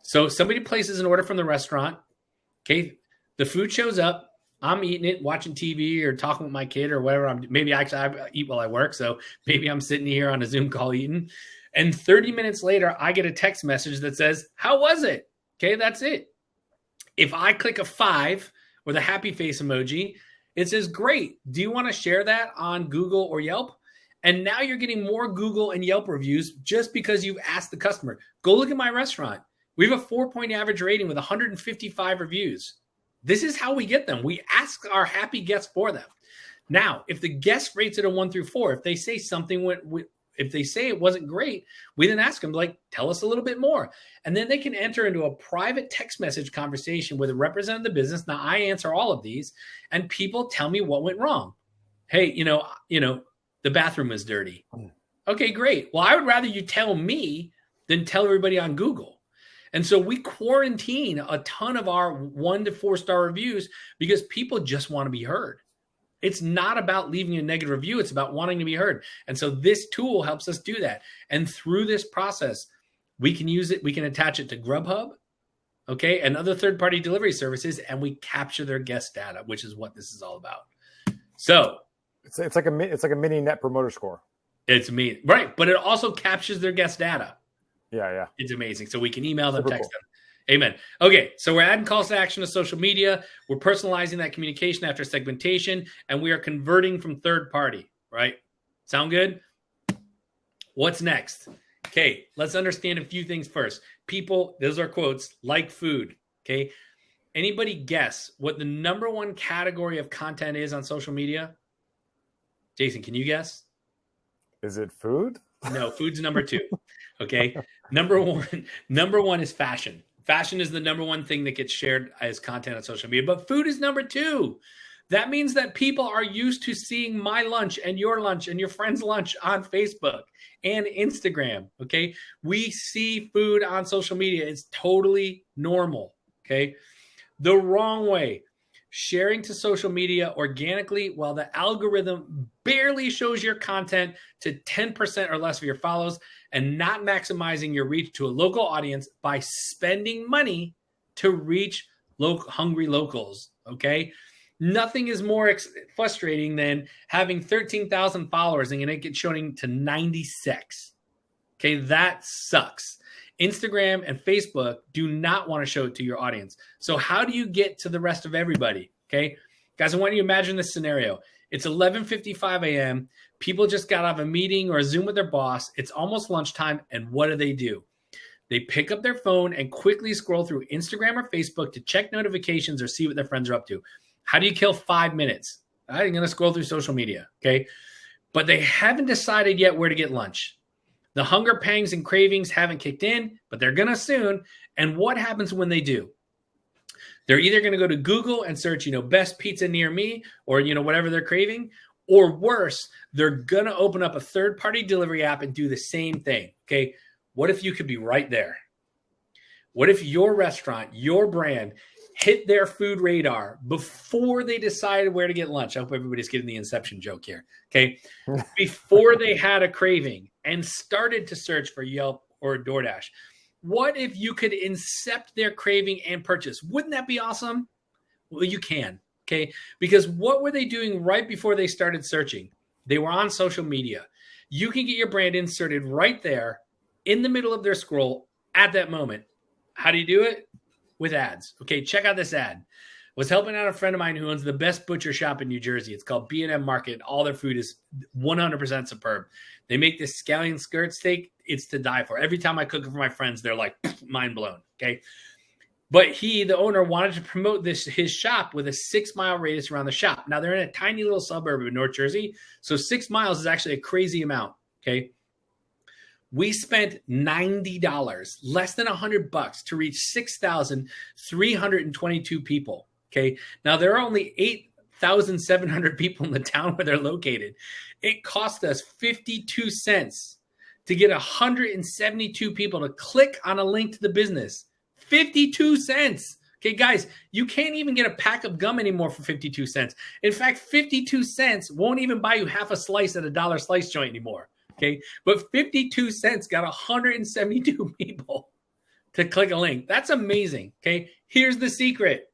So somebody places an order from the restaurant. Okay, the food shows up. I'm eating it, watching TV or talking with my kid or whatever. Maybe I eat while I work. So maybe I'm sitting here on a Zoom call eating. And 30 minutes later, I get a text message that says, how was it? Okay, that's it. If I click a 5 or the happy face emoji, it says, great. Do you want to share that on Google or Yelp? And now you're getting more Google and Yelp reviews just because you've asked the customer. Go look at my restaurant. We have a 4-point average rating with 155 reviews. This is how we get them. We ask our happy guests for them. Now, if the guest rates it a 1 through 4, if they say if they say it wasn't great, we then ask them, tell us a little bit more. And then they can enter into a private text message conversation with a representative of the business. Now, I answer all of these, and people tell me what went wrong. Hey, the bathroom is dirty. Okay, great. Well, I would rather you tell me than tell everybody on Google. And so we quarantine a ton of our 1 to 4 star reviews because people just want to be heard. It's not about leaving a negative review. It's about wanting to be heard. And so this tool helps us do that. And through this process, we can use it. We can attach it to Grubhub, okay, and other third-party delivery services, and we capture their guest data, which is what this is all about. So it's like a mini net promoter score. It's me, right? But it also captures their guest data. Yeah. It's amazing. So we can email them, text them. Amen. Okay, so we're adding calls to action to social media. We're personalizing that communication after segmentation, and we are converting from third party, right? Sound good? What's next? Okay, let's understand a few things first. People, those are quotes, like food, okay? Anybody guess what the number 1 category of content is on social media? Jason, can you guess? Is it food? No, food's number 2. Okay. Number one is fashion. Fashion is the number 1 thing that gets shared as content on social media, but food is number 2. That means that people are used to seeing my lunch and your friend's lunch on Facebook and Instagram. Okay. We see food on social media. It's totally normal. Okay. The wrong way. Sharing to social media organically while the algorithm barely shows your content to 10% or less of your follows, and not maximizing your reach to a local audience by spending money to reach hungry locals, okay? Nothing is more frustrating than having 13,000 followers and it gets shown to 96. Okay, that sucks. Instagram and Facebook do not want to show it to your audience. So how do you get to the rest of everybody? Okay, guys, I want you to imagine this scenario. It's 11:55 a.m. People just got out of a meeting or a Zoom with their boss. It's almost lunchtime. And what do? They pick up their phone and quickly scroll through Instagram or Facebook to check notifications or see what their friends are up to. How do you kill 5 minutes? I'm going to scroll through social media, okay? But they haven't decided yet where to get lunch. The hunger pangs and cravings haven't kicked in, but they're going to soon. And what happens when they do? They're either going to go to Google and search, best pizza near me, or, whatever they're craving, or worse, they're going to open up a third-party delivery app and do the same thing, okay? What if you could be right there? What if your restaurant, your brand, hit their food radar before they decided where to get lunch? I hope everybody's getting the Inception joke here, okay? Before they had a craving and started to search for Yelp or DoorDash. What if you could incept their craving and purchase? Wouldn't that be awesome? Well, you can, okay? Because what were they doing right before they started searching? They were on social media. You can get your brand inserted right there in the middle of their scroll at that moment. How do you do it? With ads. Okay, check out this ad. Was helping out a friend of mine who owns the best butcher shop in New Jersey. It's called B&M Market. All their food is 100% superb. They make this scallion skirt steak. It's to die for. Every time I cook it for my friends, they're like mind blown. Okay. But he, the owner, wanted to promote his shop with a 6-mile radius around the shop. Now they're in a tiny little suburb of North Jersey. So 6 miles is actually a crazy amount. Okay. We spent $90, less than $100 to reach 6,322 people. Okay. Now there are only 8,700 people in the town where they're located. It cost us 52 cents to get 172 people to click on a link to the business. 52 cents. Okay, guys, you can't even get a pack of gum anymore for 52 cents. In fact, 52 cents won't even buy you half a slice at a dollar slice joint anymore. Okay, but 52 cents got 172 people to click a link. That's amazing. Okay, here's the secret.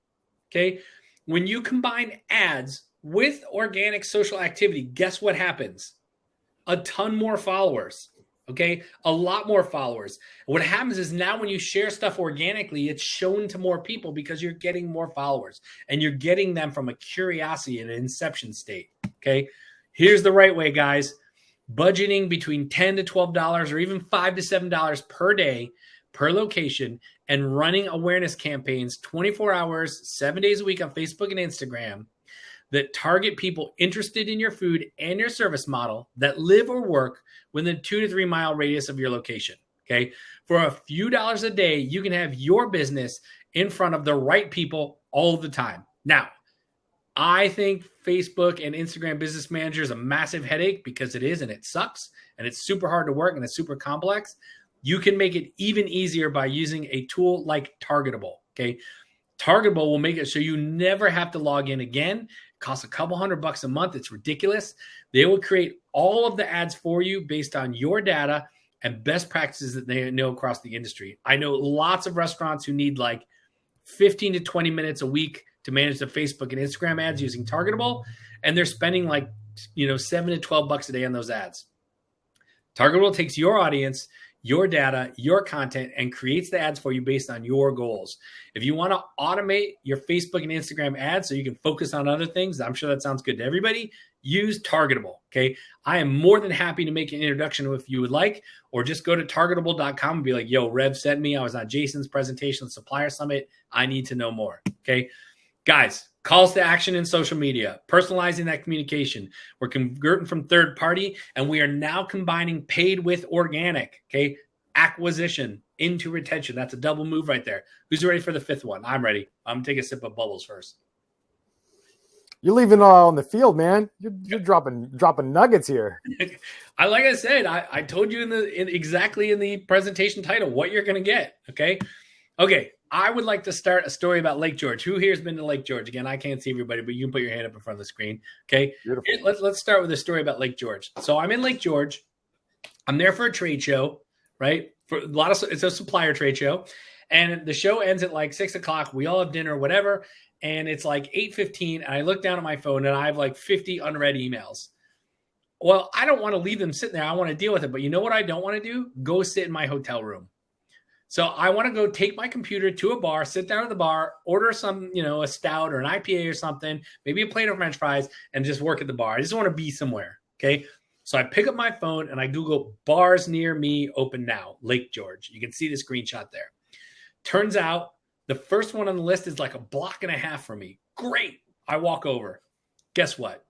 Okay, when you combine ads with organic social activity, guess what happens? A ton more followers. Okay, a lot more followers. What happens is now when you share stuff organically, it's shown to more people because you're getting more followers and you're getting them from a curiosity and an inception state. Okay, here's the right way, guys. Budgeting between $10 to $12 or even $5 to $7 per day per location and running awareness campaigns 24 hours, 7 days a week on Facebook and Instagram that target people interested in your food and your service model that live or work within a 2 to 3 mile radius of your location. Okay. For a few dollars a day, you can have your business in front of the right people all the time. Now, I think Facebook and Instagram Business Manager is a massive headache because it is, and it sucks, and it's super hard to work, and it's super complex. You can make it even easier by using a tool like Targetable, okay? Targetable will make it so you never have to log in again. It costs a couple $100 a month. It's ridiculous. They will create all of the ads for you based on your data and best practices that they know across the industry. I know lots of restaurants who need like 15 to 20 minutes a week to manage the Facebook and Instagram ads using Targetable, and they're spending like, $7 to $12 a day on those ads. Targetable takes your audience, your data, your content, and creates the ads for you based on your goals. If you want to automate your Facebook and Instagram ads so you can focus on other things, I'm sure that sounds good to everybody, use Targetable, okay? I am more than happy to make an introduction if you would like, or just go to targetable.com and be like, yo, Rev sent me. I was on Jason's presentation, Supplier Summit. I need to know more, okay? Guys, calls to action in social media, personalizing that communication. We're converting from third party, and we are now combining paid with organic, okay? Acquisition into retention. That's a double move right there. Who's ready for the fifth one? I'm ready. I'm going to take a sip of bubbles first. You're leaving all on the field, man. You're dropping nuggets here. Like I said, I told you exactly in the presentation title what you're going to get, okay? Okay. I would like to start a story about Lake George. Who here has been to Lake George? Again, I can't see everybody, but you can put your hand up in front of the screen. Okay. Let's start with a story about Lake George. So I'm in Lake George. I'm there for a trade show, right? It's a supplier trade show. And the show ends at like 6:00. We all have dinner or whatever. And it's like 8:15. And I look down at my phone and I have like 50 unread emails. Well, I don't want to leave them sitting there. I want to deal with it. But you know what I don't want to do? Go sit in my hotel room. So I want to go take my computer to a bar, sit down at the bar, order some, a stout or an IPA or something, maybe a plate of French fries, and just work at the bar. I just want to be somewhere, okay? So I pick up my phone and I Google bars near me open now, Lake George. You can see the screenshot there. Turns out the first one on the list is like a block and a half from me. Great. I walk over. Guess what?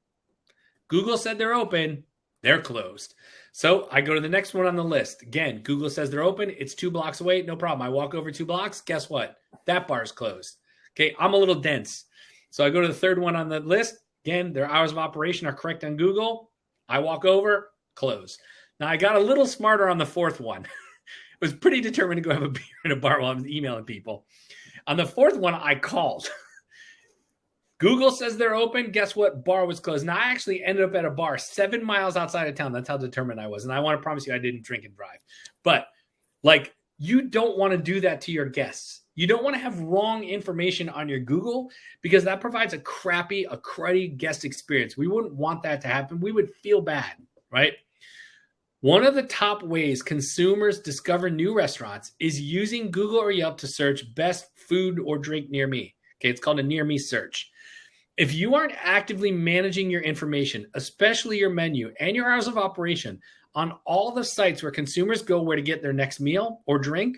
Google said they're open. They're closed. So I go to the next one on the list. Again, Google says they're open. It's 2 blocks away. No problem. I walk over 2 blocks. Guess what? That bar is closed. Okay, I'm a little dense. So I go to the third one on the list. Again, their hours of operation are correct on Google. I walk over, close. Now I got a little smarter on the fourth one. I was pretty determined to go have a beer in a bar while I was emailing people. On the fourth one, I called. Google says they're open. Guess what? Bar was closed. Now, I actually ended up at a bar 7 miles outside of town. That's how determined I was. And I want to promise you I didn't drink and drive. But, you don't want to do that to your guests. You don't want to have wrong information on your Google because that provides a cruddy guest experience. We wouldn't want that to happen. We would feel bad, right? One of the top ways consumers discover new restaurants is using Google or Yelp to search best food or drink near me. Okay, it's called a near me search. If you aren't actively managing your information, especially your menu and your hours of operation on all the sites where consumers go where to get their next meal or drink,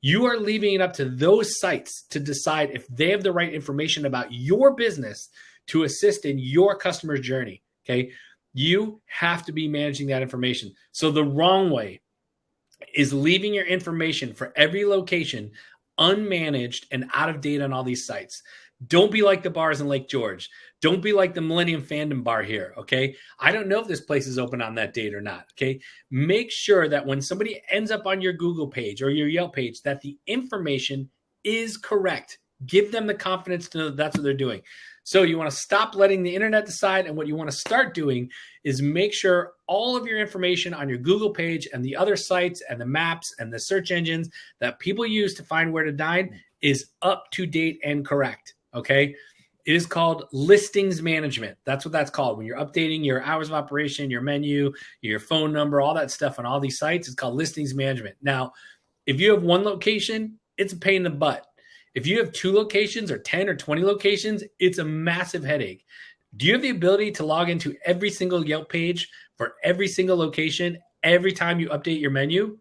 you are leaving it up to those sites to decide if they have the right information about your business to assist in your customer's journey. Okay, you have to be managing that information. So the wrong way is leaving your information for every location unmanaged and out of date on all these sites. Don't be like the bars in Lake George. Don't be like the Millennium Fandom Bar here, okay? I don't know if this place is open on that date or not, okay? Make sure that when somebody ends up on your Google page or your Yelp page, that the information is correct. Give them the confidence to know that that's what they're doing. So you want to stop letting the internet decide, and what you want to start doing is make sure all of your information on your Google page and the other sites and the maps and the search engines that people use to find where to dine is up to date and correct. Okay. It is called listings management. That's what that's called. When you're updating your hours of operation, your menu, your phone number, all that stuff on all these sites, it's called listings management. Now, if you have one location, it's a pain in the butt. If you have 2 locations or 10 or 20 locations, it's a massive headache. Do you have the ability to log into every single Yelp page for every single location every time you update your menu?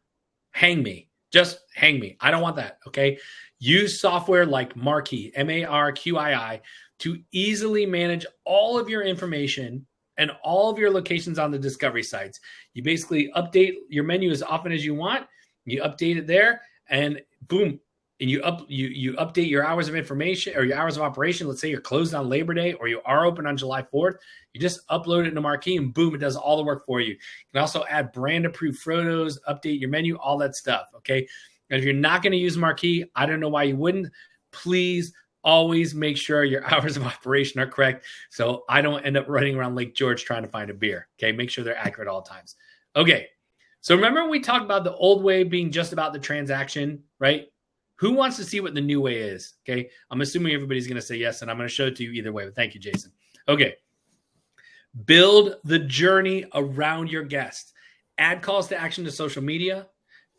Hang me. Just hang me. I don't want that. Okay. Use software like Marquee, Marqii, to easily manage all of your information and all of your locations on the discovery sites. You basically update your menu as often as you want. You update it there, and boom, and you update your hours of information or your hours of operation. Let's say you're closed on Labor Day or you are open on July 4th. You just upload it into Marquee, and boom, it does all the work for you. You can also add brand-approved photos, update your menu, all that stuff, okay? And if you're not going to use Marquee, I don't know why you wouldn't. Please always make sure your hours of operation are correct so I don't end up running around Lake George trying to find a beer. Okay, make sure they're accurate at all times. Okay, so remember we talked about the old way being just about the transaction, right? Who wants to see what the new way is? Okay, I'm assuming everybody's going to say yes, and I'm going to show it to you either way, but thank you, Jason. Okay, build the journey around your guest. Add calls to action to social media.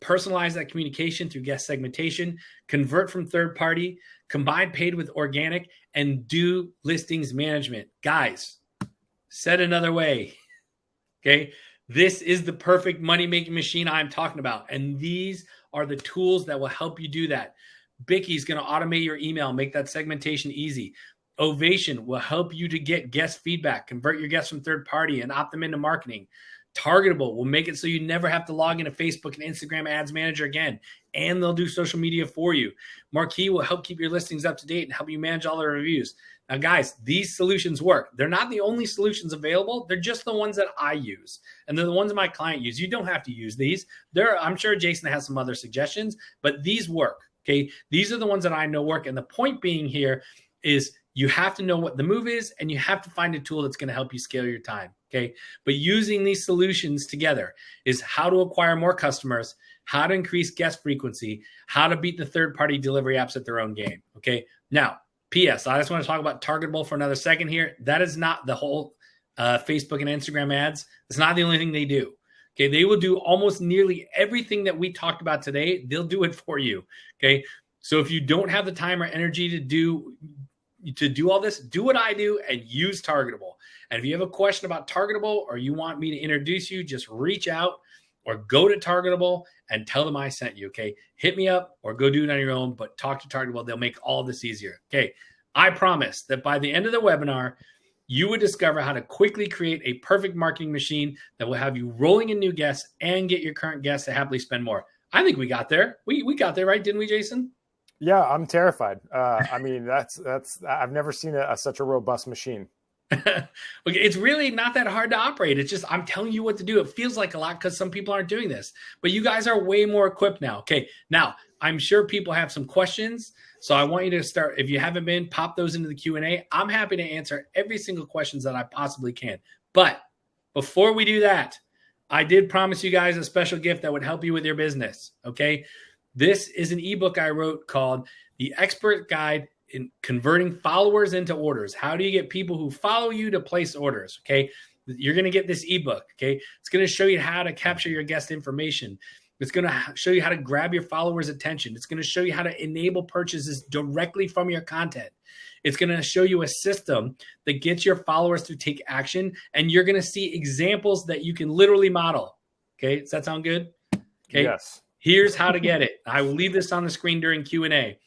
Personalize that communication through guest segmentation, convert from third party, combine paid with organic, and do listings management. Guys, said another way, okay? This is the perfect money-making machine I'm talking about, and these are the tools that will help you do that. Bicky's going to automate your email, make that segmentation easy. Ovation will help you to get guest feedback, convert your guests from third party, and opt them into marketing. Targetable will make it so you never have to log into Facebook and Instagram Ads Manager again, and they'll do social media for you. Marquee will help keep your listings up to date and help you manage all the reviews. Now, guys, these solutions work. They're not the only solutions available. They're just the ones that I use, and they're the ones that my client use. You don't have to use these. I'm sure Jason has some other suggestions, but these work, okay? These are the ones that I know work, and the point being here is you have to know what the move is, and you have to find a tool that's going to help you scale your time, okay? But using these solutions together is how to acquire more customers, how to increase guest frequency, how to beat the third-party delivery apps at their own game, okay? Now, P.S., I just want to talk about Targetable for another second here. That is not the whole Facebook and Instagram ads. It's not the only thing they do, okay? They will do almost nearly everything that we talked about today. They'll do it for you, okay? So if you don't have the time or energy to do to do all this, do what I do and use Targetable. And if you have a question about Targetable or you want me to introduce you, just reach out or go to Targetable and tell them I sent you, okay? Hit me up or go do it on your own, but talk to Targetable. They'll make all this easier, okay? I promise that by the end of the webinar, you would discover how to quickly create a perfect marketing machine that will have you rolling in new guests and get your current guests to happily spend more. I think we got there. We got there, right? Didn't we, Jason? Yeah, I'm terrified. I mean, that's I've never seen such a robust machine. It's really not that hard to operate. It's just, I'm telling you what to do. It feels like a lot because some people aren't doing this, but you guys are way more equipped now. Okay. Now I'm sure people have some questions. So I want you to start. If you haven't been, pop those into the Q&A. I'm happy to answer every single questions that I possibly can. But before we do that, I did promise you guys a special gift that would help you with your business. Okay. This is an ebook I wrote called The Expert Guide in Converting Followers into Orders. How do you get people who follow you to place orders? Okay. You're going to get this ebook. Okay. It's going to show you how to capture your guest information. It's going to show you how to grab your followers' attention. It's going to show you how to enable purchases directly from your content. It's going to show you a system that gets your followers to take action. And you're going to see examples that you can literally model. Okay. Does that sound good? Okay. Yes. Here's how to get it. I will leave this on the screen during Q&A.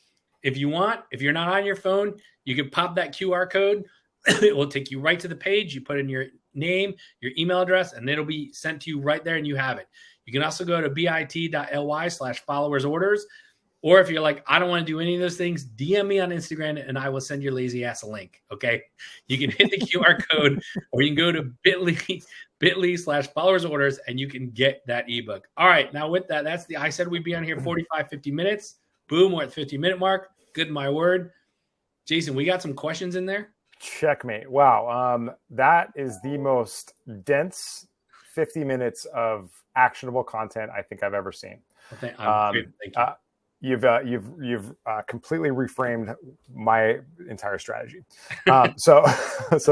If you want, if you're not on your phone, you can pop that QR code. It will take you right to the page. You put in your name, your email address, and it'll be sent to you right there and you have it. You can also go to bit.ly/followersorders. Or if you're like, I don't want to do any of those things, DM me on Instagram and I will send your lazy ass a link. Okay. You can hit the QR code or you can go to bit.ly/followersorders and you can get that ebook. All right. Now with that, I said we'd be on here 45, 50 minutes. Boom. We're at the 50-minute mark. Good. My word. Jason, we got some questions in there. Checkmate. Wow. That is the most dense 50 minutes of actionable content I think I've ever seen. Thank you. You've completely reframed my entire strategy. So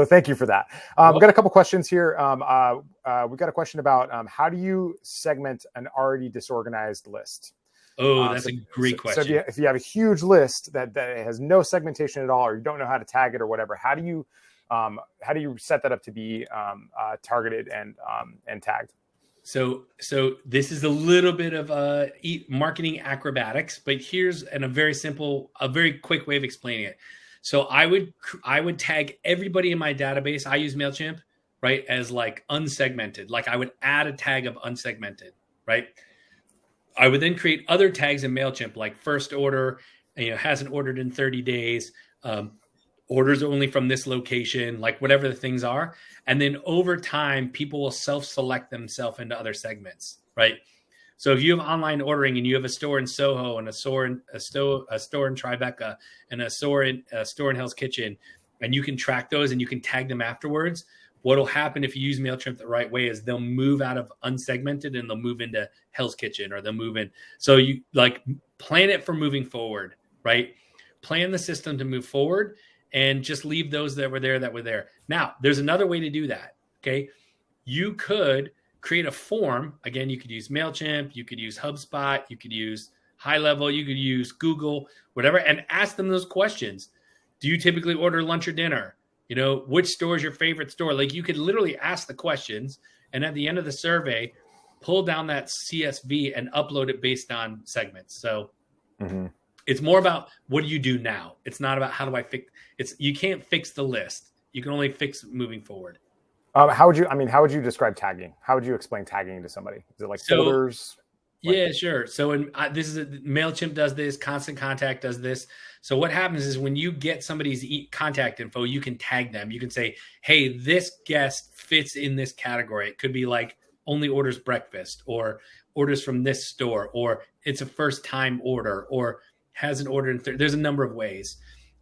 thank you for that. We've got a couple questions here. We've got a question about how do you segment an already disorganized list? Oh, that's a great question. So if you have a huge list that has no segmentation at all, or you don't know how to tag it or whatever, how do you set that up to be targeted and tagged? So this is a little bit of marketing acrobatics, but here's a very quick way of explaining it. So I would tag everybody in my database. I use MailChimp, right, as like unsegmented. Like I would add a tag of unsegmented, right? I would then create other tags in MailChimp, like first order, hasn't ordered in 30 days, orders only from this location, like whatever the things are. And then over time, people will self-select themselves into other segments, right? So if you have online ordering and you have a store in Soho and a store in Tribeca and a store in Hell's Kitchen, and you can track those and you can tag them afterwards, what'll happen if you use MailChimp the right way is they'll move out of unsegmented and they'll move into Hell's Kitchen or they'll move in. So you like plan it for moving forward, right? Plan the system to move forward and just leave those that were there. Now, there's another way to do that, okay? You could create a form. Again, you could use MailChimp, you could use HubSpot, you could use High Level, you could use Google, whatever, and ask them those questions. Do you typically order lunch or dinner? Which store is your favorite store? Like you could literally ask the questions and at the end of the survey, pull down that CSV and upload it based on segments. So it's more about what do you do now? It's not about how do I fix it. You can't fix the list. You can only fix moving forward. How would you describe tagging? How would you explain tagging to somebody? Is it like folders? Yeah, sure. So MailChimp does this, Constant Contact does this. So what happens is when you get somebody's contact info, you can tag them. You can say, hey, this guest fits in this category. It could be like only orders breakfast or orders from this store, or it's a first time order or hasn't ordered in there's a number of ways.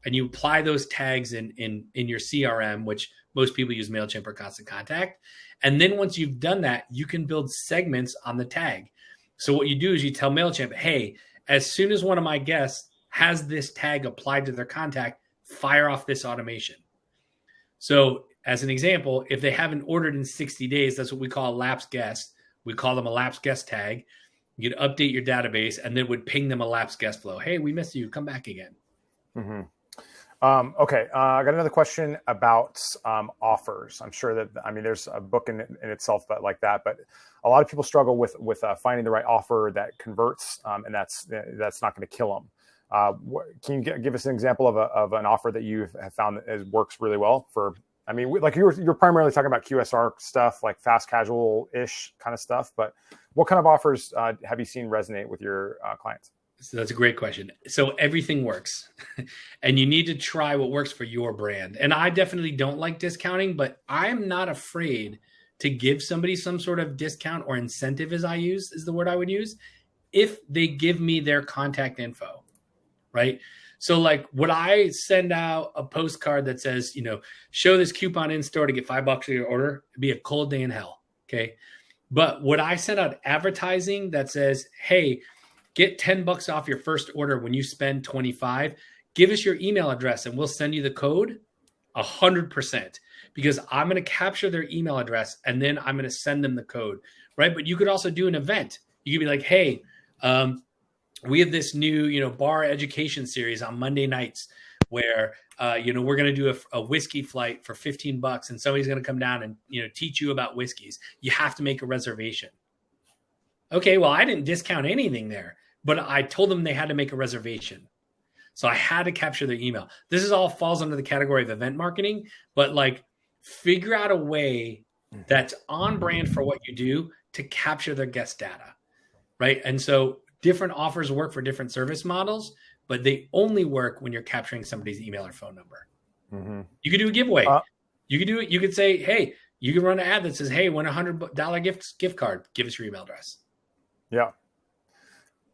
And you apply those tags in your CRM, which most people use MailChimp or Constant Contact. And then once you've done that, you can build segments on the tag. So what you do is you tell MailChimp, hey, as soon as one of my guests has this tag applied to their contact, fire off this automation. So as an example, if they haven't ordered in 60 days, that's what we call a lapsed guest. We call them a lapsed guest tag. You'd update your database and then would ping them a lapsed guest flow. Hey, we missed you. Come back again. Mm-hmm. Okay, I got another question about offers. I'm sure that there's a book in itself but like that, but a lot of people struggle with finding the right offer that converts, and that's not going to kill them. Can you give us an example of an offer that you have found that works really well for? Like you're primarily talking about QSR stuff, like fast casual ish kind of stuff, but what kind of offers have you seen resonate with your clients? So that's a great question. So everything works and you need to try what works for your brand. And I definitely don't like discounting, but I'm not afraid to give somebody some sort of discount or incentive, as I use is the word I would use, if they give me their contact info, right? So like, would I send out a postcard that says, show this coupon in store to get $5 for your order? It'd be a cold day in hell. Okay. But would I send out advertising that says, hey, get $10 off your first order when you spend 25. Give us your email address and we'll send you the code? 100%, because I'm going to capture their email address and then I'm going to send them the code, right? But you could also do an event. You could be like, hey, we have this new, bar education series on Monday nights where, we're going to do a whiskey flight for $15 and somebody's going to come down and, teach you about whiskeys. You have to make a reservation. Okay, well, I didn't discount anything there, but I told them they had to make a reservation. So I had to capture their email. This is all falls under the category of event marketing, but like figure out a way that's on brand for what you do to capture their guest data, right? And so different offers work for different service models, but they only work when you're capturing somebody's email or phone number. Mm-hmm. You could do a giveaway. You could do it. You could say, hey, you can run an ad that says, hey, win $100 gift card. Give us your email address. Yeah.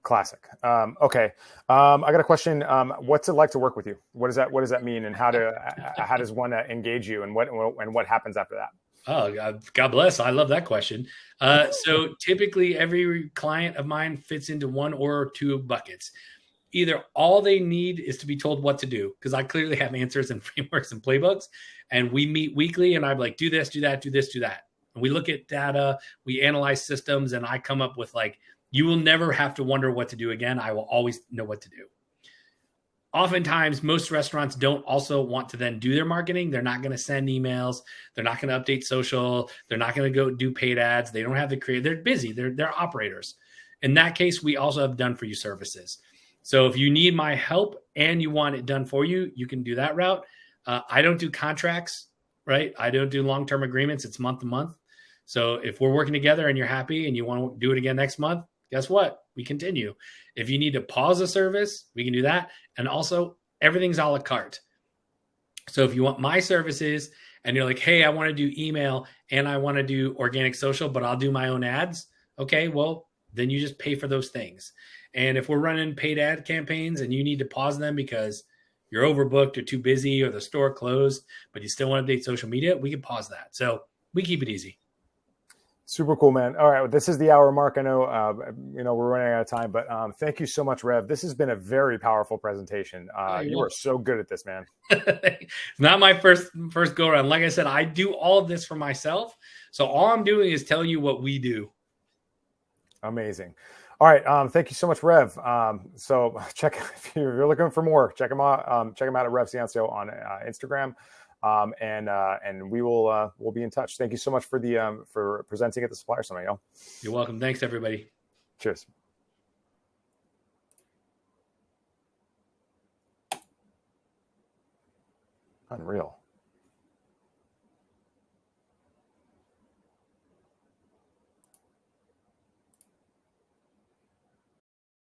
Classic. Okay. I got a question. What's it like to work with you? What does that mean? And how does one engage you and what happens after that? Oh, God bless. I love that question. So typically every client of mine fits into one or two buckets. Either all they need is to be told what to do, because I clearly have answers and frameworks and playbooks, and we meet weekly and I'm like, do this, do that, do this, do that. And we look at data, we analyze systems, and I come up with like, you will never have to wonder what to do again. I will always know what to do. Oftentimes, most restaurants don't also want to then do their marketing. They're not going to send emails. They're not going to update social. They're not going to go do paid ads. They don't have the creative. They're busy. They're operators. In that case, we also have done for you services. So if you need my help and you want it done for you, you can do that route. I don't do contracts, right? I don't do long-term agreements. It's month to month. So if we're working together and you're happy and you want to do it again next month, guess what? We continue. If you need to pause a service, we can do that. And also, everything's a la carte. So if you want my services and you're like, hey, I want to do email and I want to do organic social, but I'll do my own ads. Okay, well, then you just pay for those things. And if we're running paid ad campaigns and you need to pause them because you're overbooked or too busy or the store closed, but you still want to update social media, we can pause that. So we keep it easy. Super cool, man. All right. This is the hour mark. I know, we're running out of time, but thank you so much, Rev. This has been a very powerful presentation. You are so good at this, man. It's not my first go around. Like I said, I do all of this for myself. So all I'm doing is tell you what we do. Amazing. All right. Thank you so much, Rev. So check, if you're looking for more, check him out. Check him out at Rev Ciancio on Instagram. And we'll be in touch. Thank you so much for presenting at the Supplier Summit, y'all. You're welcome. Thanks, everybody. Cheers. Unreal.